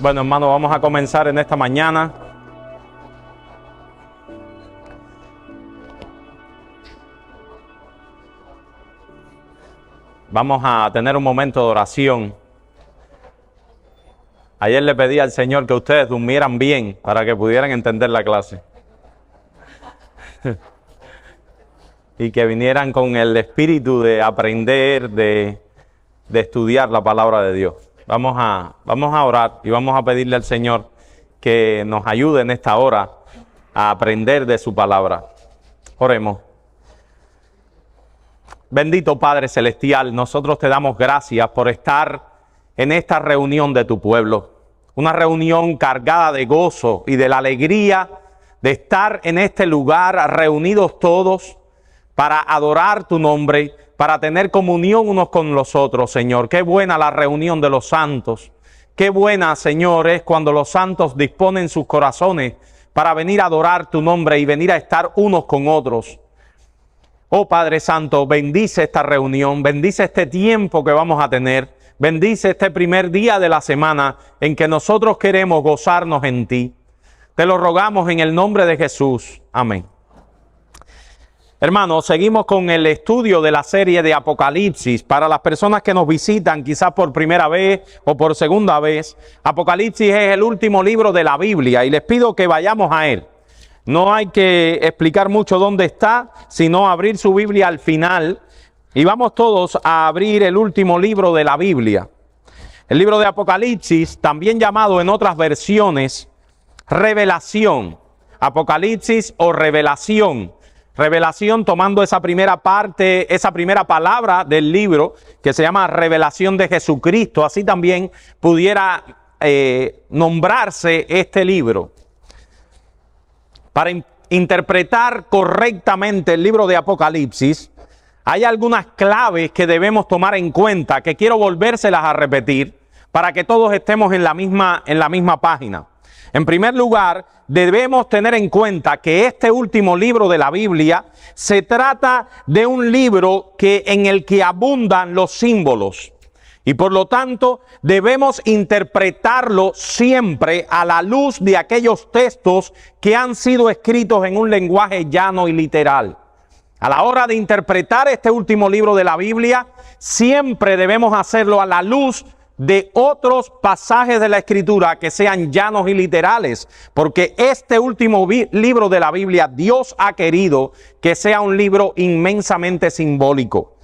Bueno, hermano, vamos a comenzar en esta mañana. Vamos a tener un momento de oración. Ayer le pedí al Señor que ustedes durmieran bien para que pudieran entender la clase. Y que vinieran con el espíritu de aprender, de estudiar la palabra de Dios. Vamos a orar y vamos a pedirle al Señor que nos ayude en esta hora a aprender de su palabra. Oremos. Bendito Padre Celestial, nosotros te damos gracias por estar en esta reunión de tu pueblo. Una reunión cargada de gozo y de la alegría de estar en este lugar reunidos todos para adorar tu nombre, para tener comunión unos con los otros, Señor. Qué buena la reunión de los santos. Qué buena, Señor, es cuando los santos disponen sus corazones para venir a adorar tu nombre y venir a estar unos con otros. Oh Padre Santo, bendice esta reunión, bendice este tiempo que vamos a tener, bendice este primer día de la semana en que nosotros queremos gozarnos en ti. Te lo rogamos en el nombre de Jesús. Amén. Hermanos, seguimos con el estudio de la serie de Apocalipsis. Para las personas que nos visitan quizás por primera vez o por segunda vez, Apocalipsis es el último libro de la Biblia y les pido que vayamos a él. No hay que explicar mucho dónde está, sino abrir su Biblia al final. Y vamos todos a abrir el último libro de la Biblia. El libro de Apocalipsis, también llamado en otras versiones, Revelación. Apocalipsis o Revelación. Revelación tomando esa primera parte, esa primera palabra del libro que se llama Revelación de Jesucristo. Así también pudiera nombrarse este libro. Para interpretar correctamente el libro de Apocalipsis, hay algunas claves que debemos tomar en cuenta, que quiero volvérselas a repetir, para que todos estemos en la misma página. En primer lugar, debemos tener en cuenta que este último libro de la Biblia se trata de un libro en el que abundan los símbolos. Y por lo tanto, debemos interpretarlo siempre a la luz de aquellos textos que han sido escritos en un lenguaje llano y literal. A la hora de interpretar este último libro de la Biblia, siempre debemos hacerlo a la luz de otros pasajes de la Escritura que sean llanos y literales, porque este último libro de la Biblia, Dios ha querido que sea un libro inmensamente simbólico.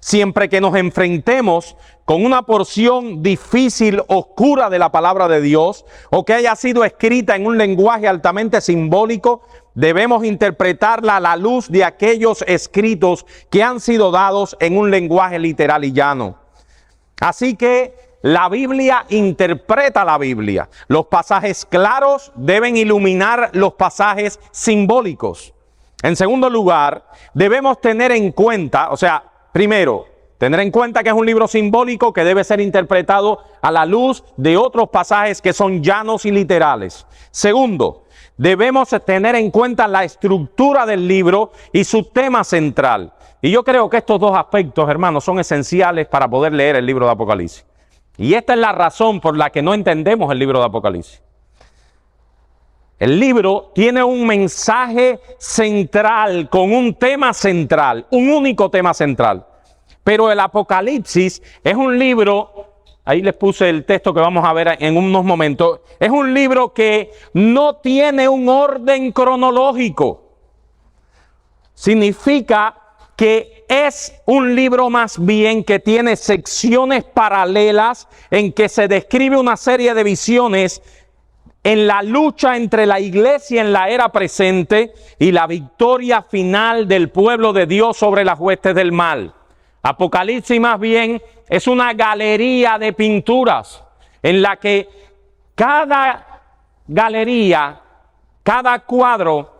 Siempre que nos enfrentemos con una porción difícil, oscura de la palabra de Dios, o que haya sido escrita en un lenguaje altamente simbólico, debemos interpretarla a la luz de aquellos escritos que han sido dados en un lenguaje literal y llano. Así que la Biblia interpreta la Biblia. Los pasajes claros deben iluminar los pasajes simbólicos. En segundo lugar, debemos tener en cuenta, primero, tener en cuenta que es un libro simbólico que debe ser interpretado a la luz de otros pasajes que son llanos y literales. Segundo, debemos tener en cuenta la estructura del libro y su tema central. Y yo creo que estos dos aspectos, hermanos, son esenciales para poder leer el libro de Apocalipsis. Y esta es la razón por la que no entendemos el libro de Apocalipsis. El libro tiene un mensaje central, con un tema central, un único tema central. Pero el Apocalipsis es un libro, ahí les puse el texto que vamos a ver en unos momentos, es un libro que no tiene un orden cronológico. Significa que es un libro más bien que tiene secciones paralelas en que se describe una serie de visiones en la lucha entre la iglesia en la era presente y la victoria final del pueblo de Dios sobre las huestes del mal. Apocalipsis más bien es una galería de pinturas en la que cada galería, cada cuadro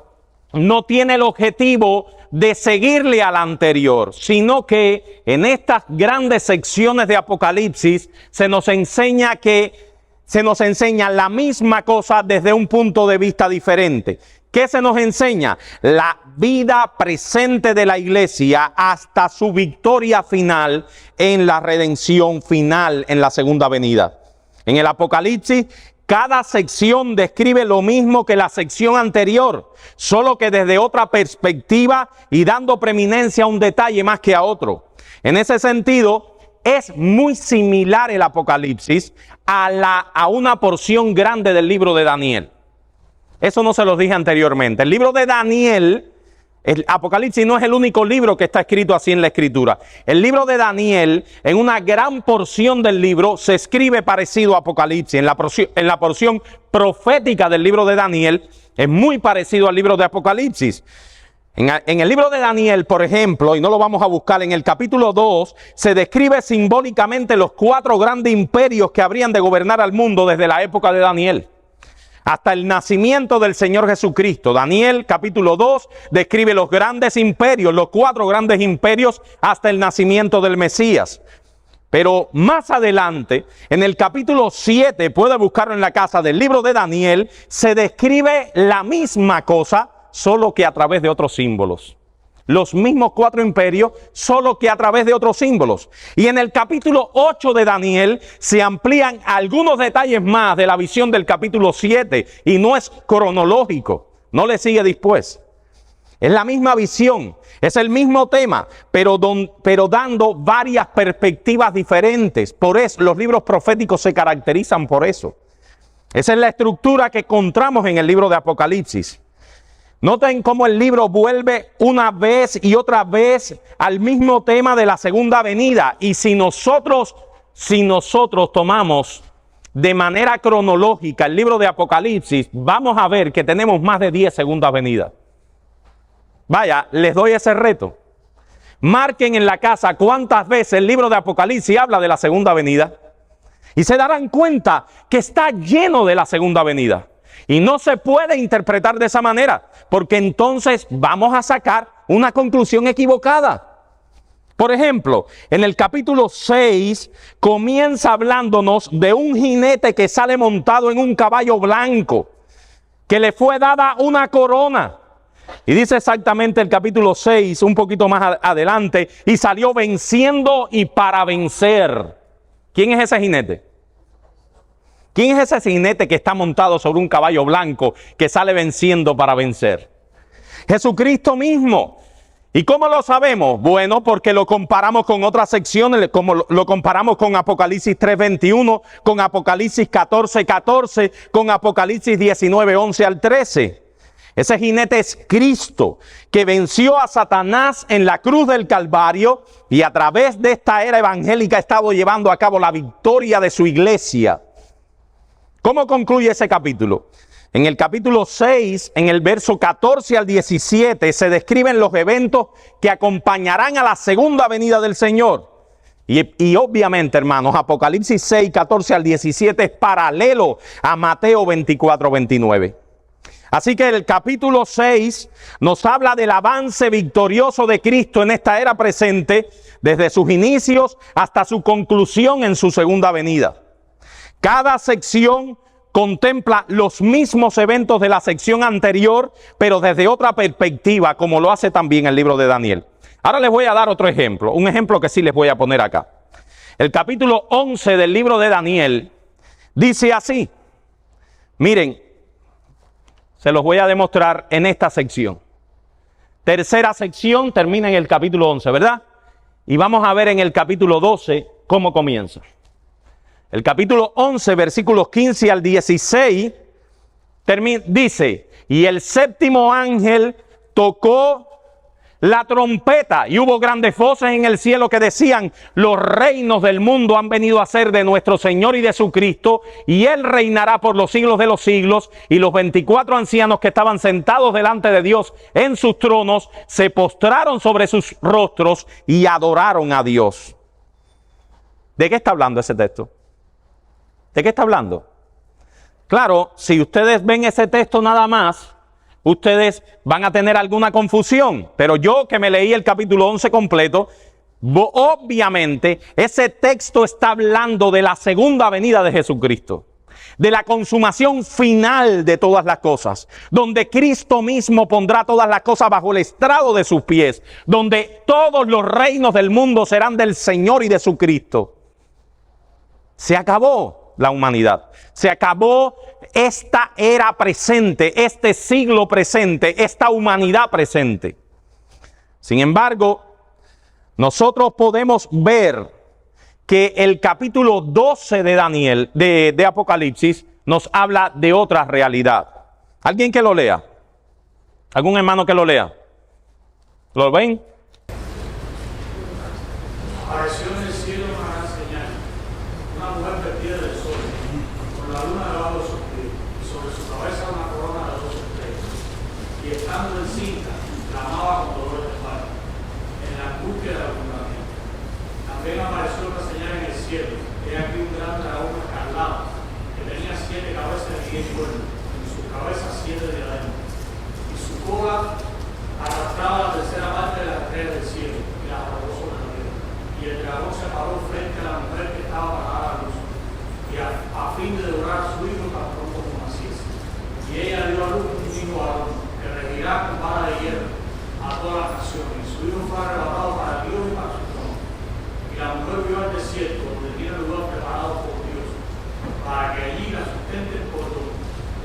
no tiene el objetivo de seguirle al anterior, sino que en estas grandes secciones de Apocalipsis se nos enseña la misma cosa desde un punto de vista diferente. ¿Qué se nos enseña? La vida presente de la iglesia hasta su victoria final en la redención final en la segunda venida. En el Apocalipsis, Cada sección describe lo mismo que la sección anterior, solo que desde otra perspectiva y dando preeminencia a un detalle más que a otro. En ese sentido, es muy similar el Apocalipsis a una porción grande del libro de Daniel. Eso no se los dije anteriormente. El libro de Daniel, el Apocalipsis no es el único libro que está escrito así en la Escritura. El libro de Daniel, en una gran porción del libro, se escribe parecido a Apocalipsis. En la porción profética del libro de Daniel, es muy parecido al libro de Apocalipsis. En el libro de Daniel, por ejemplo, y no lo vamos a buscar, en el capítulo 2, se describe simbólicamente los 4 grandes imperios que habrían de gobernar al mundo desde la época de Daniel hasta el nacimiento del Señor Jesucristo. Daniel capítulo 2 describe los grandes imperios, los 4 grandes imperios hasta el nacimiento del Mesías. Pero más adelante, en el capítulo 7, puede buscarlo en la casa del libro de Daniel, se describe la misma cosa, solo que a través de otros símbolos. Los mismos 4 imperios, solo que a través de otros símbolos. Y en el capítulo 8 de Daniel se amplían algunos detalles más de la visión del capítulo 7. Y no es cronológico, no le sigue después. Es la misma visión, es el mismo tema, pero dando varias perspectivas diferentes. Por eso los libros proféticos se caracterizan por eso. Esa es la estructura que encontramos en el libro de Apocalipsis. Noten cómo el libro vuelve una vez y otra vez al mismo tema de la segunda venida. Y si nosotros tomamos de manera cronológica el libro de Apocalipsis, vamos a ver que tenemos más de 10 segundas venidas. Vaya, les doy ese reto. Marquen en la casa cuántas veces el libro de Apocalipsis habla de la segunda venida. Y se darán cuenta que está lleno de la segunda venida. Y no se puede interpretar de esa manera, porque entonces vamos a sacar una conclusión equivocada. Por ejemplo, en el capítulo 6 comienza hablándonos de un jinete que sale montado en un caballo blanco, que le fue dada una corona. Y dice exactamente el capítulo 6, un poquito más adelante, y salió venciendo y para vencer. ¿Quién es ese jinete? ¿Quién es ese jinete que está montado sobre un caballo blanco que sale venciendo para vencer? Jesucristo mismo. ¿Y cómo lo sabemos? Bueno, porque lo comparamos con otras secciones, como lo comparamos con Apocalipsis 3:21, con Apocalipsis 14:14, con Apocalipsis 19:11 al 13. Ese jinete es Cristo, que venció a Satanás en la cruz del Calvario y a través de esta era evangélica ha estado llevando a cabo la victoria de su iglesia. ¿Cómo concluye ese capítulo? En el capítulo 6, en el verso 14 al 17, se describen los eventos que acompañarán a la segunda venida del Señor. Y obviamente, hermanos, Apocalipsis 6, 14 al 17 es paralelo a Mateo 24, 29. Así que el capítulo 6 nos habla del avance victorioso de Cristo en esta era presente, desde sus inicios hasta su conclusión en su segunda venida. Cada sección contempla los mismos eventos de la sección anterior, pero desde otra perspectiva, como lo hace también el libro de Daniel. Ahora les voy a dar otro ejemplo, un ejemplo que sí les voy a poner acá. El capítulo 11 del libro de Daniel dice así. Miren, se los voy a demostrar en esta sección. Tercera sección termina en el capítulo 11, ¿verdad? Y vamos a ver en el capítulo 12 cómo comienza. El capítulo 11, versículos 15 al 16, dice, y el séptimo ángel tocó la trompeta y hubo grandes voces en el cielo que decían, los reinos del mundo han venido a ser de nuestro Señor y de su Cristo, y Él reinará por los siglos de los siglos. Y los 24 ancianos que estaban sentados delante de Dios en sus tronos, se postraron sobre sus rostros y adoraron a Dios. ¿De qué está hablando ese texto? ¿De qué está hablando? Claro, si ustedes ven ese texto nada más, ustedes van a tener alguna confusión. Pero yo que me leí el capítulo 11 completo, obviamente ese texto está hablando de la segunda venida de Jesucristo. De la consumación final de todas las cosas. Donde Cristo mismo pondrá todas las cosas bajo el estrado de sus pies. Donde todos los reinos del mundo serán del Señor y de su Cristo. Se acabó. la humanidad. Se acabó esta era presente, este siglo presente, esta humanidad presente. Sin embargo, nosotros podemos ver que el capítulo 12 de Daniel, de Apocalipsis, nos habla de otra realidad. ¿Alguien que lo lea? ¿Algún hermano que lo lea? ¿Lo ven? Apareció en el cielo una gran señal, una mujer vestida de sol, con la luna debajo de sus pies, y sobre su cabeza una corona de 12 estrellas. Y estando encinta, clamaba con dolor de parto, en la angustia de alumbramiento. También apareció otra señal en el cielo, he aquí un gran dragón escarlata, que tenía 7 cabezas y 10 cuernos, y en sus cabezas 7 diademas, y su cola arrastraba la tercera parte de las estrellas del cielo, y las arrojó sobre la tierra. Y el dragón se paró frente a la mujer que estaba para dar a luz, y a fin de devorar a su hijo tan pronto como naciese. Y ella dio a luz un hijo varón, que regirá con vara de hierro a todas las naciones, y su hijo fue arrebatado para Dios y para su trono. Y la mujer vio al desierto, donde tiene lugar preparado por Dios, para que allí la sustenten por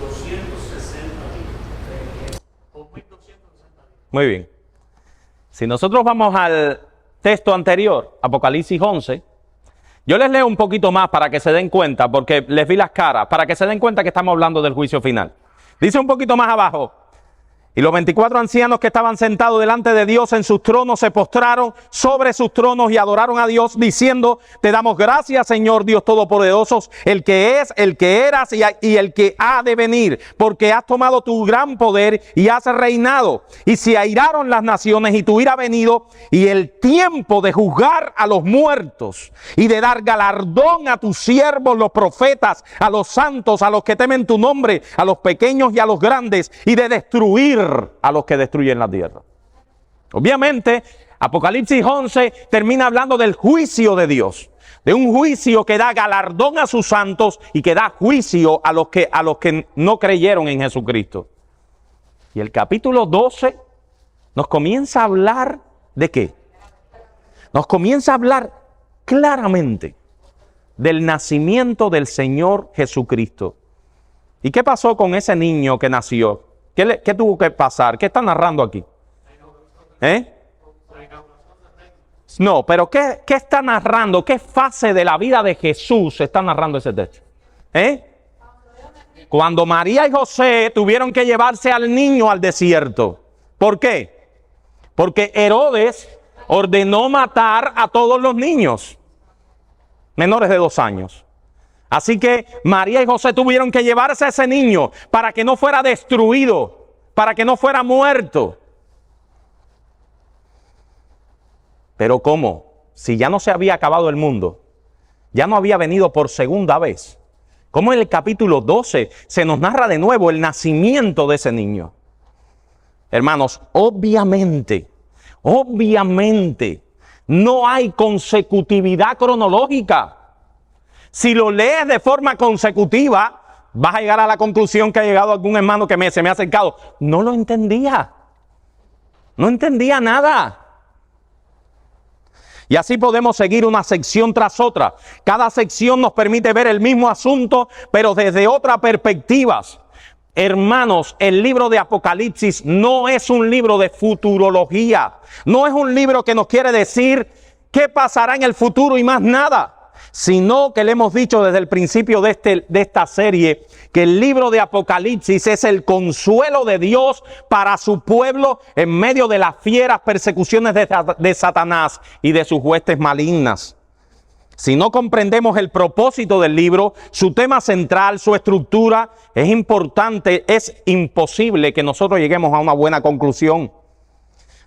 260 días. Por 1260 días. Muy bien. Si nosotros vamos al texto anterior, Apocalipsis 11, yo les leo un poquito más para que se den cuenta, porque les vi las caras, para que se den cuenta que estamos hablando del juicio final. Dice un poquito más abajo: y los 24 ancianos que estaban sentados delante de Dios en sus tronos se postraron sobre sus tronos y adoraron a Dios diciendo: te damos gracias, Señor Dios Todopoderoso, el que es, el que eras y el que ha de venir, porque has tomado tu gran poder y has reinado. Y se airaron las naciones y tu ira ha venido, y el tiempo de juzgar a los muertos y de dar galardón a tus siervos los profetas, a los santos, a los que temen tu nombre, a los pequeños y a los grandes, y de destruir a los que destruyen la tierra. Obviamente, Apocalipsis 11 termina hablando del juicio de Dios, de un juicio que da galardón a sus santos y que da juicio a los que no creyeron en Jesucristo. Y el capítulo 12 nos comienza a hablar ¿de qué? Nos comienza a hablar claramente del nacimiento del Señor Jesucristo. ¿Y qué pasó con ese niño que nació? ¿Qué tuvo que pasar? ¿Qué está narrando aquí? No, pero ¿qué está narrando? ¿Qué fase de la vida de Jesús está narrando ese texto? Cuando María y José tuvieron que llevarse al niño al desierto. ¿Por qué? Porque Herodes ordenó matar a todos los niños menores de 2 años. Así que María y José tuvieron que llevarse a ese niño para que no fuera destruido, para que no fuera muerto. Pero ¿cómo? Si ya no se había acabado el mundo, ya no había venido por segunda vez. ¿Cómo en el capítulo 12 se nos narra de nuevo el nacimiento de ese niño? Hermanos, obviamente, no hay consecutividad cronológica. Si lo lees de forma consecutiva, vas a llegar a la conclusión que ha llegado algún hermano que se me ha acercado. No lo entendía. No entendía nada. Y así podemos seguir una sección tras otra. Cada sección nos permite ver el mismo asunto, pero desde otras perspectivas. Hermanos, el libro de Apocalipsis no es un libro de futurología. No es un libro que nos quiere decir qué pasará en el futuro y más nada. Sino que le hemos dicho desde el principio de esta serie que el libro de Apocalipsis es el consuelo de Dios para su pueblo en medio de las fieras persecuciones de Satanás y de sus huestes malignas. Si no comprendemos el propósito del libro, su tema central, su estructura, es imposible que nosotros lleguemos a una buena conclusión.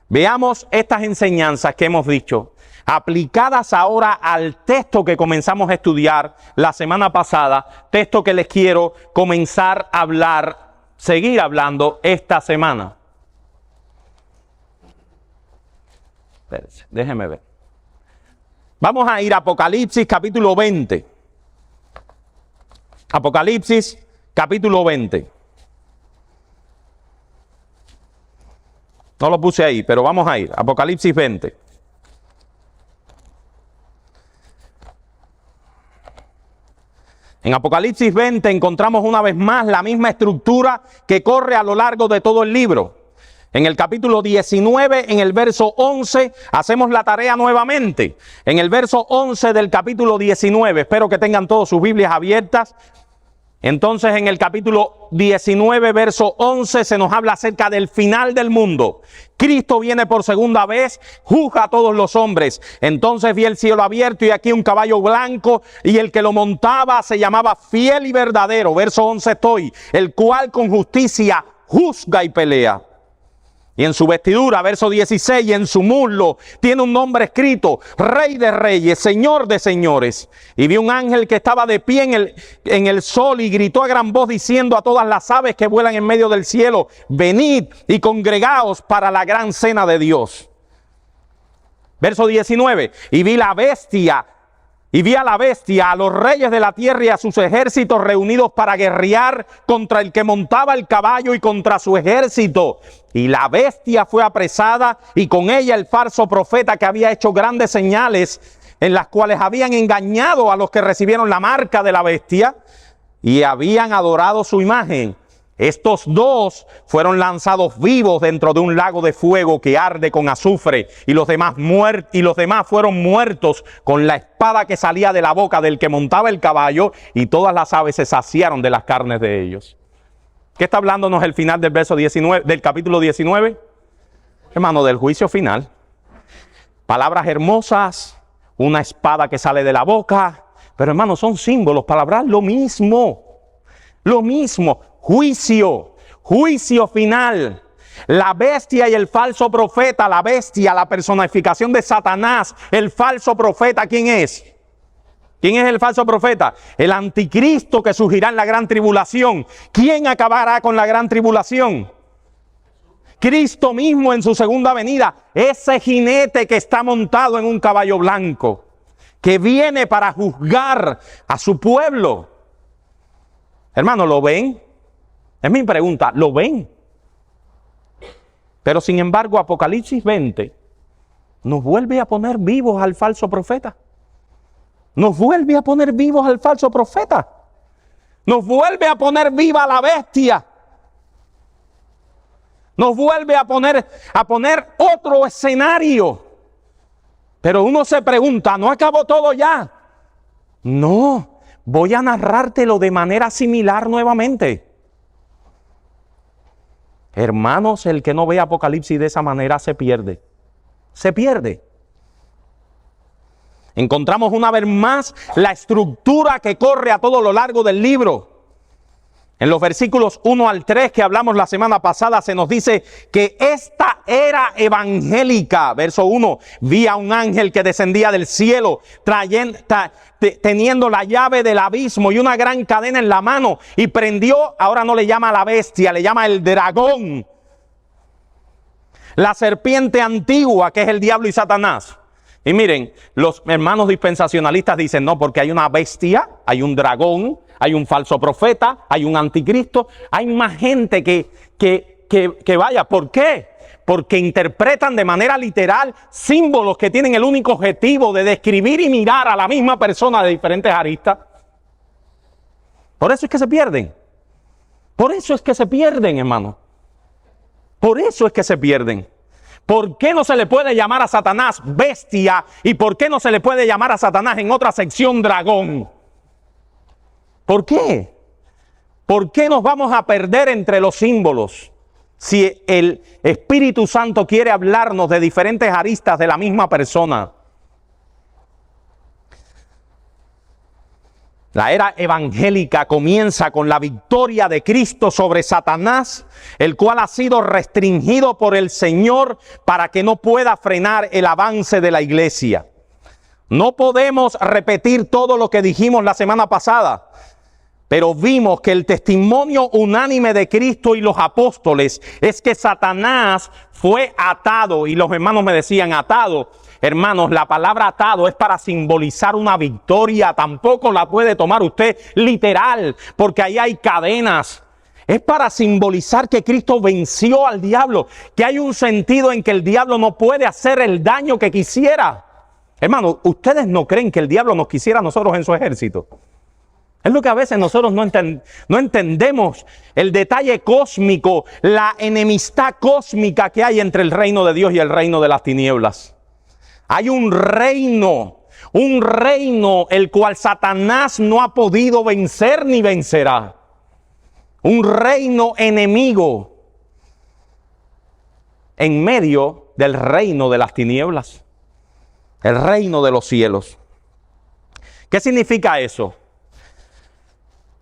Veamos estas enseñanzas que hemos dicho, aplicadas ahora al texto que comenzamos a estudiar la semana pasada, texto que les quiero comenzar a hablar, seguir hablando esta semana. Espérense, déjenme ver. Vamos a ir a Apocalipsis capítulo 20. Apocalipsis capítulo 20. No lo puse ahí, pero vamos a ir. Apocalipsis 20. En Apocalipsis 20 encontramos una vez más la misma estructura que corre a lo largo de todo el libro. En el capítulo 19, en el verso 11, hacemos la tarea nuevamente. En el verso 11 del capítulo 19, espero que tengan todos sus Biblias abiertas. Entonces, en el capítulo 19, verso 11, se nos habla acerca del final del mundo. Cristo viene por segunda vez, juzga a todos los hombres. Entonces vi el cielo abierto y aquí un caballo blanco, y el que lo montaba se llamaba Fiel y Verdadero. Verso 11 estoy, el cual con justicia juzga y pelea. Y en su vestidura, verso 16, y en su muslo tiene un nombre escrito, Rey de Reyes, Señor de Señores. Y vi un ángel que estaba de pie en el sol y gritó a gran voz diciendo a todas las aves que vuelan en medio del cielo, venid y congregaos para la gran cena de Dios. Verso 19, y vi a la bestia, a los reyes de la tierra y a sus ejércitos reunidos para guerrear contra el que montaba el caballo y contra su ejército. Y la bestia fue apresada y con ella el falso profeta que había hecho grandes señales en las cuales habían engañado a los que recibieron la marca de la bestia y habían adorado su imagen. Estos dos fueron lanzados vivos dentro de un lago de fuego que arde con azufre, y los demás fueron muertos con la espada que salía de la boca del que montaba el caballo, y todas las aves se saciaron de las carnes de ellos. ¿Qué está hablándonos el final del verso 19, del capítulo 19? Hermano, del juicio final. Palabras hermosas, una espada que sale de la boca, pero hermano, son símbolos, palabras lo mismo. Juicio final. La bestia y el falso profeta, la bestia, la personificación de Satanás, el falso profeta, ¿quién es? ¿Quién es el falso profeta? El anticristo que surgirá en la gran tribulación. ¿Quién acabará con la gran tribulación? Cristo mismo en su segunda venida, ese jinete que está montado en un caballo blanco, que viene para juzgar a su pueblo. Hermano, ¿lo ven? Es mi pregunta, ¿lo ven? Pero sin embargo, Apocalipsis 20 nos vuelve a poner vivos al falso profeta. Nos vuelve a poner vivos al falso profeta. Nos vuelve a poner viva la bestia. Nos vuelve a poner otro escenario. Pero uno se pregunta, ¿no acabó todo ya? No, voy a narrártelo de manera similar nuevamente. Hermanos, el que no ve Apocalipsis de esa manera se pierde. Se pierde. Encontramos una vez más la estructura que corre a todo lo largo del libro. En los versículos 1 al 3 que hablamos la semana pasada se nos dice que esta era evangélica. Verso 1, vi a un ángel que descendía del cielo teniendo la llave del abismo y una gran cadena en la mano, y prendió, ahora no le llama a la bestia, le llama el dragón, la serpiente antigua, que es el diablo y Satanás. Y miren, los hermanos dispensacionalistas dicen, no, porque hay una bestia, hay un dragón, hay un falso profeta, hay un anticristo, hay más gente que vaya. ¿Por qué? Porque interpretan de manera literal símbolos que tienen el único objetivo de describir y mirar a la misma persona de diferentes aristas. Por eso es que se pierden. Por eso es que se pierden, hermano. Por eso es que se pierden. ¿Por qué no se le puede llamar a Satanás bestia? ¿Y por qué no se le puede llamar a Satanás en otra sección dragón? ¿Por qué? ¿Por qué nos vamos a perder entre los símbolos? Si el Espíritu Santo quiere hablarnos de diferentes aristas de la misma persona. La era evangélica comienza con la victoria de Cristo sobre Satanás, el cual ha sido restringido por el Señor para que no pueda frenar el avance de la iglesia. No podemos repetir todo lo que dijimos la semana pasada, pero vimos que el testimonio unánime de Cristo y los apóstoles es que Satanás fue atado, y los hermanos me decían atado. Hermanos, la palabra atado es para simbolizar una victoria. Tampoco la puede tomar usted literal, porque ahí hay cadenas. Es para simbolizar que Cristo venció al diablo, que hay un sentido en que el diablo no puede hacer el daño que quisiera. Hermanos, ¿ustedes no creen que el diablo nos quisiera a nosotros en su ejército? Es lo que a veces nosotros no entendemos, el detalle cósmico, la enemistad cósmica que hay entre el reino de Dios y el reino de las tinieblas. Hay un reino el cual Satanás no ha podido vencer ni vencerá. Un reino enemigo en medio del reino de las tinieblas, el reino de los cielos. ¿Qué significa eso?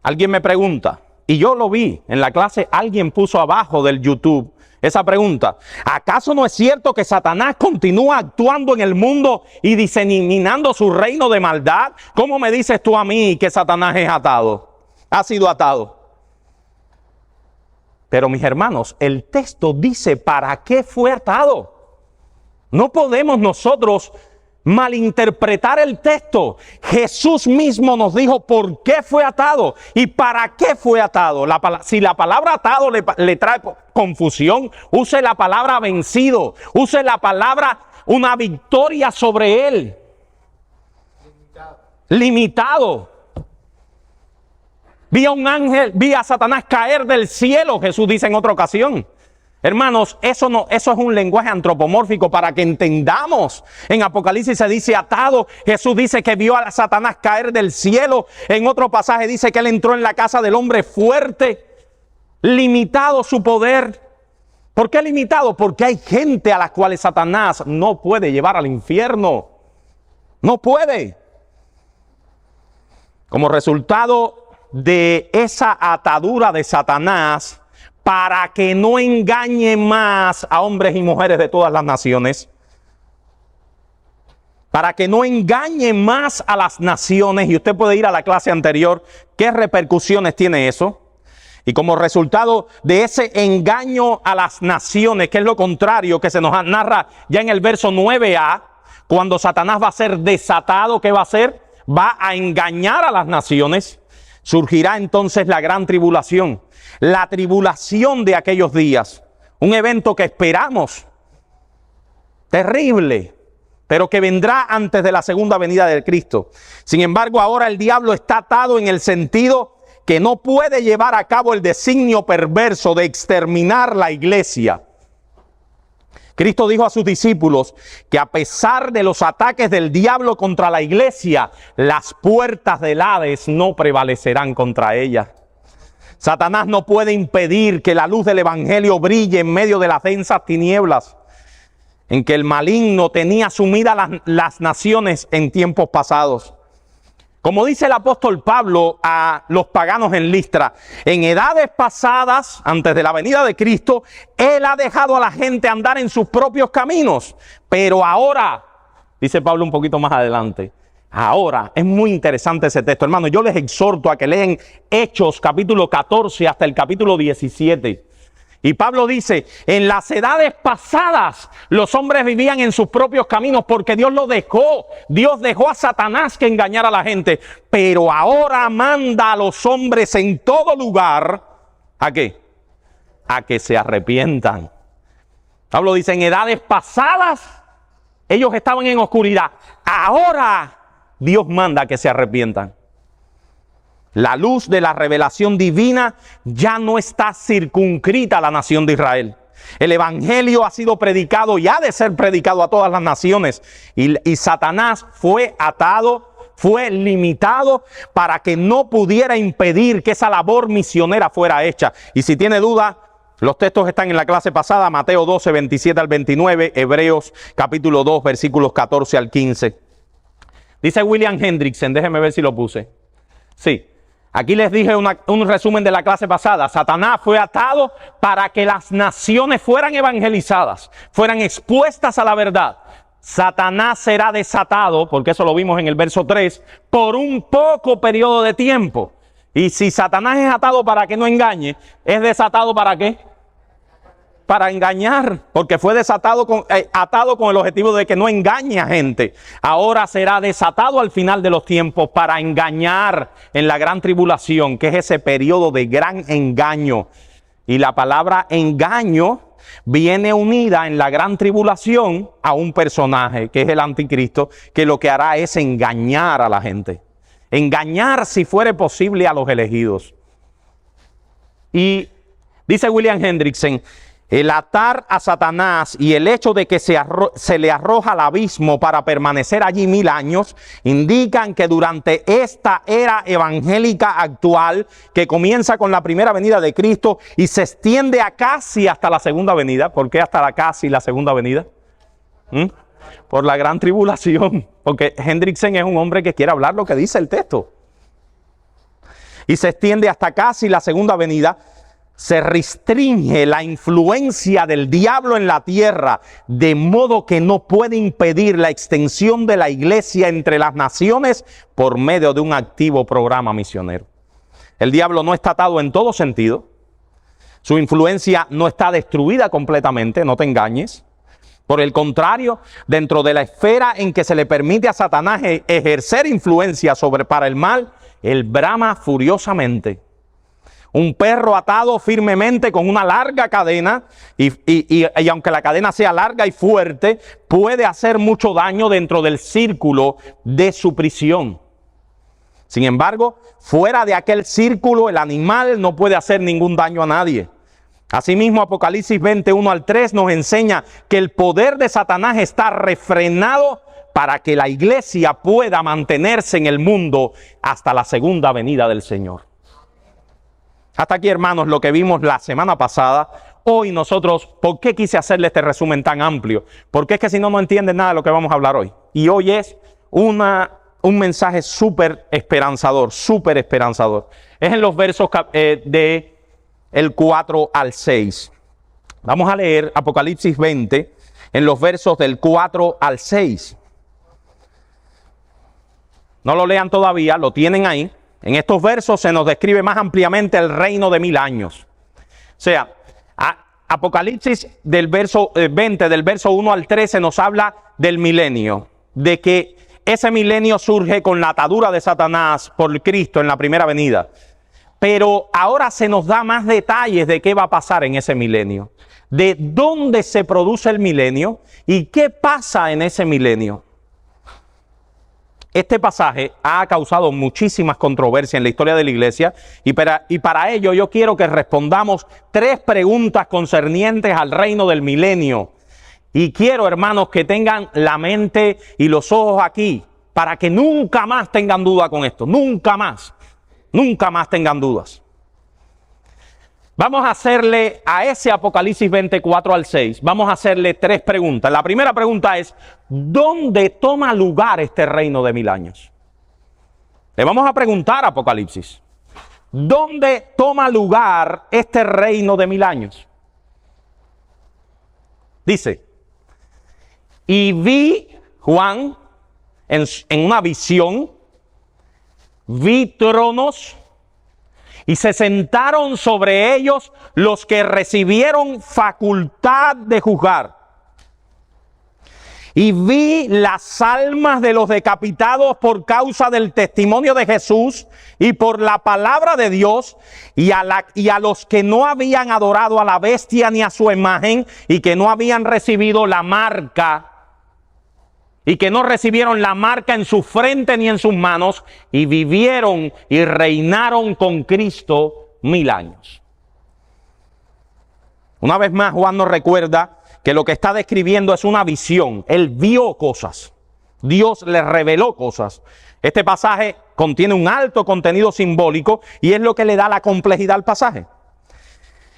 Alguien me pregunta, y yo lo vi en la clase, alguien puso abajo del YouTube esa pregunta: ¿acaso no es cierto que Satanás continúa actuando en el mundo y diseminando su reino de maldad? ¿Cómo me dices tú a mí que Satanás es atado? Ha sido atado. Pero mis hermanos, el texto dice para qué fue atado. No podemos nosotros malinterpretar el texto. Jesús mismo nos dijo por qué fue atado y para qué fue atado. Si la palabra atado le trae confusión, use la palabra vencido, use la palabra una victoria sobre él. Limitado. Vi a un ángel, vi a Satanás caer del cielo, Jesús dice en otra ocasión. Hermanos, eso es un lenguaje antropomórfico para que entendamos. En Apocalipsis se dice atado. Jesús dice que vio a Satanás caer del cielo. En otro pasaje dice que él entró en la casa del hombre fuerte. Limitado su poder. ¿Por qué limitado? Porque hay gente a las cuales Satanás no puede llevar al infierno. No puede. Como resultado de esa atadura de Satanás, para que no engañe más a hombres y mujeres de todas las naciones, para que no engañe más a las naciones, y usted puede ir a la clase anterior, ¿qué repercusiones tiene eso? Y como resultado de ese engaño a las naciones, que es lo contrario que se nos narra ya en el verso 9a, cuando Satanás va a ser desatado, ¿qué va a hacer? Va a engañar a las naciones. Surgirá entonces la gran tribulación, la tribulación de aquellos días, un evento que esperamos, terrible, pero que vendrá antes de la segunda venida de Cristo. Sin embargo, ahora el diablo está atado en el sentido que no puede llevar a cabo el designio perverso de exterminar la iglesia. Cristo dijo a sus discípulos que a pesar de los ataques del diablo contra la iglesia, las puertas del Hades no prevalecerán contra ella. Satanás no puede impedir que la luz del evangelio brille en medio de las densas tinieblas en que el maligno tenía sumidas las naciones en tiempos pasados. Como dice el apóstol Pablo a los paganos en Listra, en edades pasadas, antes de la venida de Cristo, Él ha dejado a la gente andar en sus propios caminos. Pero ahora, dice Pablo un poquito más adelante, ahora, es muy interesante ese texto. Hermano, yo les exhorto a que lean Hechos capítulo 14 hasta el capítulo 17. Y Pablo dice, en las edades pasadas los hombres vivían en sus propios caminos porque Dios lo dejó. Dios dejó a Satanás que engañara a la gente. Pero ahora manda a los hombres en todo lugar, ¿a qué? A que se arrepientan. Pablo dice, en edades pasadas ellos estaban en oscuridad. Ahora Dios manda a que se arrepientan. La luz de la revelación divina ya no está circunscrita a la nación de Israel. El evangelio ha sido predicado y ha de ser predicado a todas las naciones. Y Satanás fue atado, fue limitado para que no pudiera impedir que esa labor misionera fuera hecha. Y si tiene duda, los textos están en la clase pasada, Mateo 12, 27 al 29, Hebreos capítulo 2, versículos 14 al 15. Dice William Hendrickson, déjeme ver si lo puse. Sí. Aquí les dije un resumen de la clase pasada. Satanás fue atado para que las naciones fueran evangelizadas, fueran expuestas a la verdad. Satanás será desatado, porque eso lo vimos en el verso 3, por un poco periodo de tiempo. Y si Satanás es atado para que no engañe, ¿es desatado para qué? Para engañar, porque fue atado con el objetivo de que no engañe a gente. Ahora será desatado al final de los tiempos para engañar en la gran tribulación, que es ese periodo de gran engaño. Y la palabra engaño viene unida en la gran tribulación a un personaje, que es el anticristo, que lo que hará es engañar a la gente. engañar si fuere posible a los elegidos. Y dice William Hendrickson, el atar a Satanás y el hecho de que se le arroja al abismo para permanecer allí 1000 años, indican que durante esta era evangélica actual, que comienza con la primera venida de Cristo y se extiende a casi hasta la segunda venida. ¿Por qué hasta casi la segunda venida? Por la gran tribulación, porque Hendrickson es un hombre que quiere hablar lo que dice el texto. Y se extiende hasta casi la segunda venida. Se restringe la influencia del diablo en la tierra, de modo que no puede impedir la extensión de la iglesia entre las naciones por medio de un activo programa misionero. El diablo no está atado en todo sentido. Su influencia no está destruida completamente, no te engañes. Por el contrario, dentro de la esfera en que se le permite a Satanás ejercer influencia para el mal, él brama furiosamente. Un perro atado firmemente con una larga cadena y aunque la cadena sea larga y fuerte, puede hacer mucho daño dentro del círculo de su prisión. Sin embargo, fuera de aquel círculo, el animal no puede hacer ningún daño a nadie. Asimismo, Apocalipsis 21 al 3 nos enseña que el poder de Satanás está refrenado para que la iglesia pueda mantenerse en el mundo hasta la segunda venida del Señor. Hasta aquí, hermanos, lo que vimos la semana pasada. Hoy nosotros, ¿por qué quise hacerle este resumen tan amplio? Porque es que si no, no entienden nada de lo que vamos a hablar hoy. Y hoy es un mensaje súper esperanzador, súper esperanzador. Es en los versos de el 4 al 6. Vamos a leer Apocalipsis 20 en los versos del 4 al 6. No lo lean todavía, lo tienen ahí. En estos versos se nos describe más ampliamente el reino de 1000 años. O sea, Apocalipsis del verso 20, del verso 1 al 13, nos habla del milenio, de que ese milenio surge con la atadura de Satanás por Cristo en la primera venida. Pero ahora se nos da más detalles de qué va a pasar en ese milenio, de dónde se produce el milenio y qué pasa en ese milenio. Este pasaje ha causado muchísimas controversias en la historia de la iglesia y para ello yo quiero que respondamos 3 preguntas concernientes al reino del milenio. Y quiero, hermanos, que tengan la mente y los ojos aquí para que nunca más tengan duda con esto, nunca más tengan dudas. Vamos a hacerle a ese Apocalipsis 24 al 6, vamos a hacerle 3 preguntas. La primera pregunta es, ¿dónde toma lugar este reino de 1000 años? Le vamos a preguntar a Apocalipsis, ¿dónde toma lugar este reino de 1000 años? Dice, y vi, Juan, en una visión, vi tronos, y se sentaron sobre ellos los que recibieron facultad de juzgar. Y vi las almas de los decapitados por causa del testimonio de Jesús y por la palabra de Dios, y a los que no habían adorado a la bestia ni a su imagen, y que no habían recibido la marca, y que no recibieron la marca en su frente ni en sus manos, y vivieron y reinaron con Cristo 1000 años. Una vez más, Juan nos recuerda que lo que está describiendo es una visión. Él vio cosas. Dios le reveló cosas. Este pasaje contiene un alto contenido simbólico y es lo que le da la complejidad al pasaje.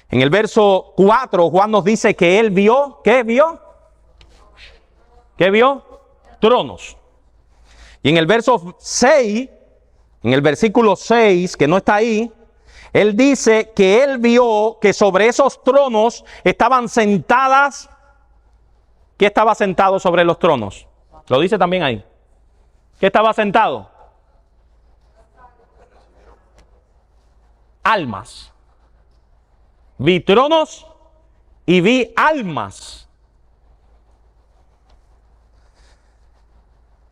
En el verso 4, Juan nos dice que él vio, ¿qué vio? ¿Qué vio? Tronos. Y en el verso 6, en el versículo 6, que no está ahí, él dice que él vio que sobre esos tronos estaban sentadas. ¿Qué estaba sentado sobre los tronos? Lo dice también ahí. ¿Qué estaba sentado? Almas. Vi tronos y vi almas.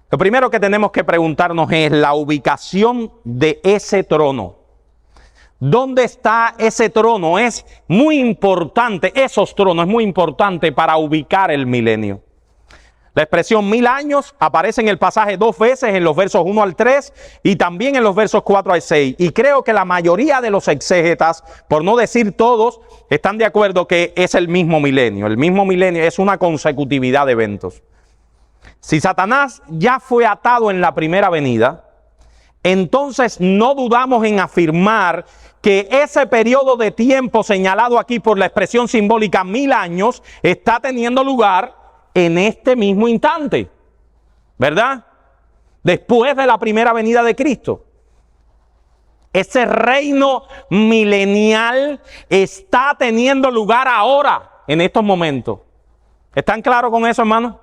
Lo primero que tenemos que preguntarnos es la ubicación de ese trono. ¿Dónde está ese trono? Es muy importante, esos tronos es muy importante para ubicar el milenio. La expresión 1000 años aparece en el pasaje 2 veces, en los versos 1 al 3 y también en los versos 4 al 6. Y creo que la mayoría de los exégetas, por no decir todos, están de acuerdo que es el mismo milenio. El mismo milenio es una consecutividad de eventos. Si Satanás ya fue atado en la primera venida, entonces no dudamos en afirmar que ese periodo de tiempo señalado aquí por la expresión simbólica 1000 años está teniendo lugar en este mismo instante, ¿verdad? Después de la primera venida de Cristo. Ese reino milenial está teniendo lugar ahora, en estos momentos. ¿Están claros con eso, hermano?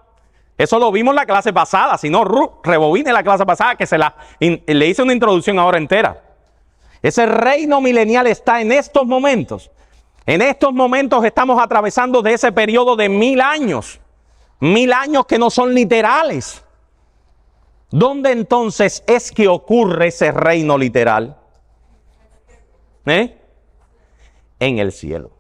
Eso lo vimos en la clase pasada. Si no, rebobine la clase pasada, que le hice una introducción ahora entera. Ese reino milenial está en estos momentos. En estos momentos estamos atravesando de ese periodo de 1000 años. 1000 años que no son literales. ¿Dónde entonces es que ocurre ese reino literal? En el cielo.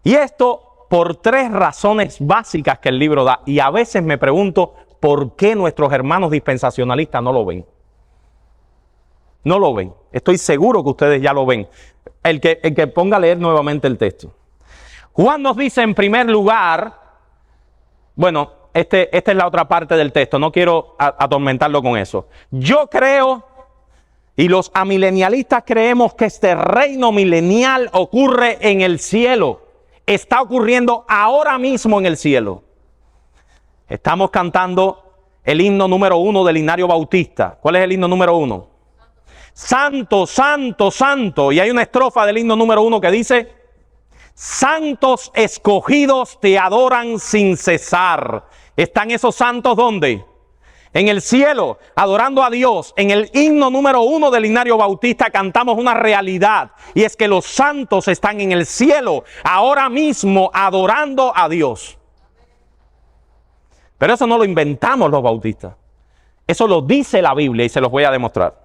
Y esto por 3 razones básicas que el libro da. Y a veces me pregunto por qué nuestros hermanos dispensacionalistas no lo ven. No lo ven. Estoy seguro que ustedes ya lo ven. El que ponga a leer nuevamente el texto. Juan nos dice en primer lugar, bueno, esta es la otra parte del texto, no quiero atormentarlo con eso. Yo creo, y los amilenialistas creemos, que este reino milenial ocurre en el cielo. Está ocurriendo ahora mismo en el cielo. Estamos cantando el himno número 1 del Himnario Bautista. ¿Cuál es el himno número 1? Santo, santo, santo. Y hay una estrofa del himno número 1 que dice: santos escogidos te adoran sin cesar. ¿Están esos santos dónde? En el cielo, adorando a Dios. En el himno número 1 del Himnario Bautista cantamos una realidad, y es que los santos están en el cielo ahora mismo adorando a Dios. Pero eso no lo inventamos los bautistas. Eso lo dice la Biblia y se los voy a demostrar.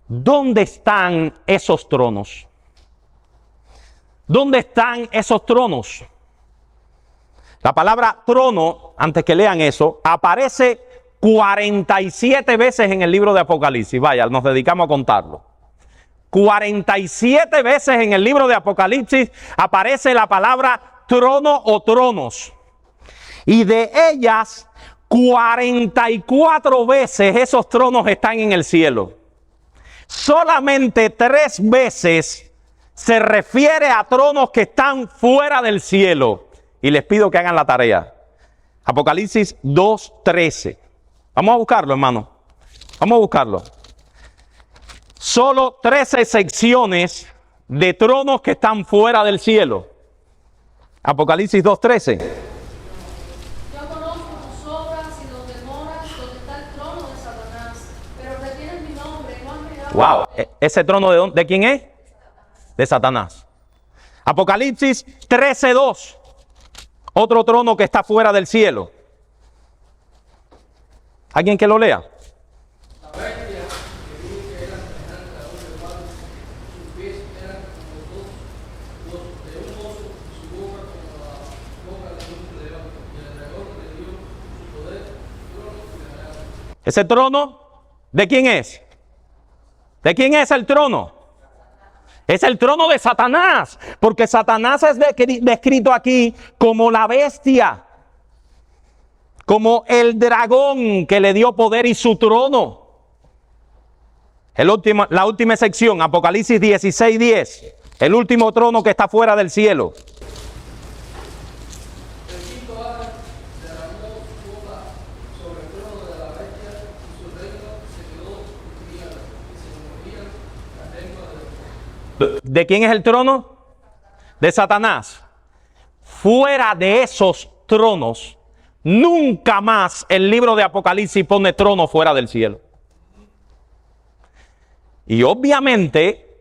¿Dónde están esos tronos? ¿Dónde están esos tronos? La palabra trono, antes que lean eso, aparece 47 veces en el libro de Apocalipsis. Vaya, nos dedicamos a contarlo. 47 veces en el libro de Apocalipsis aparece la palabra trono o tronos. Y de ellas, 44 veces esos tronos están en el cielo. Solamente 3 veces se refiere a tronos que están fuera del cielo. Y les pido que hagan la tarea. Apocalipsis 2:13. Vamos a buscarlo, hermano. Vamos a buscarlo. Solo 13 secciones de tronos que están fuera del cielo. Apocalipsis 2:13. Yo conozco tus obras y donde moras, donde está el trono de Satanás, pero retienes mi nombre y no has mirado. Wow, ¿ese trono de quién es? De Satanás. Apocalipsis 13:2. Otro trono que está fuera del cielo. ¿Alguien que lo lea? La bestia que vi que era semejante a un leopardo, sus pies eran como los de un oso, y su boca como la boca de un león, y el dragón le dio su poder, trono y reinado. ¿Ese trono de quién es? ¿De quién es el trono? Es el trono de Satanás, porque Satanás es descrito aquí como la bestia, como el dragón que le dio poder y su trono. La última sección, Apocalipsis 16:10, el último trono que está fuera del cielo. El quinto ángel derramó su copa sobre el trono de la bestia, y su reino se quedó en tinieblas, y se movían las lenguas de los. ¿De quién es el trono? De Satanás. Fuera de esos tronos, nunca más el libro de Apocalipsis pone trono fuera del cielo. Y obviamente,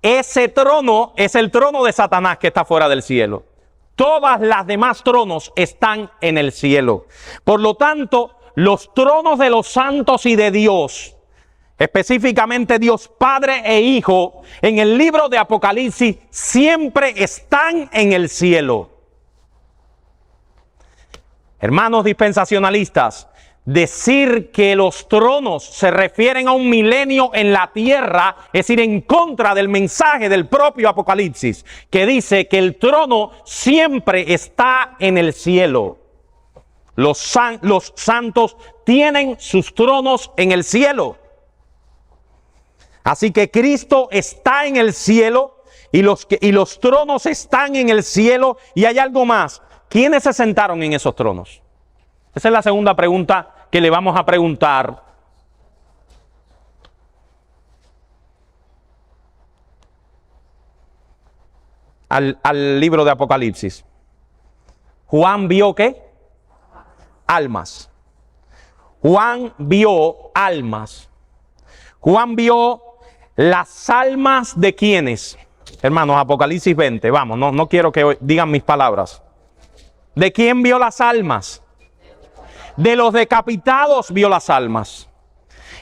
ese trono es el trono de Satanás que está fuera del cielo. Todas las demás tronos están en el cielo. Por lo tanto, los tronos de los santos y de Dios, específicamente Dios Padre e Hijo, en el libro de Apocalipsis siempre están en el cielo. Hermanos dispensacionalistas, decir que los tronos se refieren a un milenio en la tierra es ir en contra del mensaje del propio Apocalipsis, que dice que el trono siempre está en el cielo. Los santos tienen sus tronos en el cielo. Así que Cristo está en el cielo y los tronos están en el cielo. Y hay algo más. ¿Quiénes se sentaron en esos tronos? Esa es la segunda pregunta que le vamos a preguntar al libro de Apocalipsis. Juan vio ¿qué? Almas. Juan vio almas. Juan vio las almas de ¿quiénes? Hermanos, Apocalipsis 20, vamos, no quiero que digan mis palabras. ¿De quién vio las almas? De los decapitados vio las almas.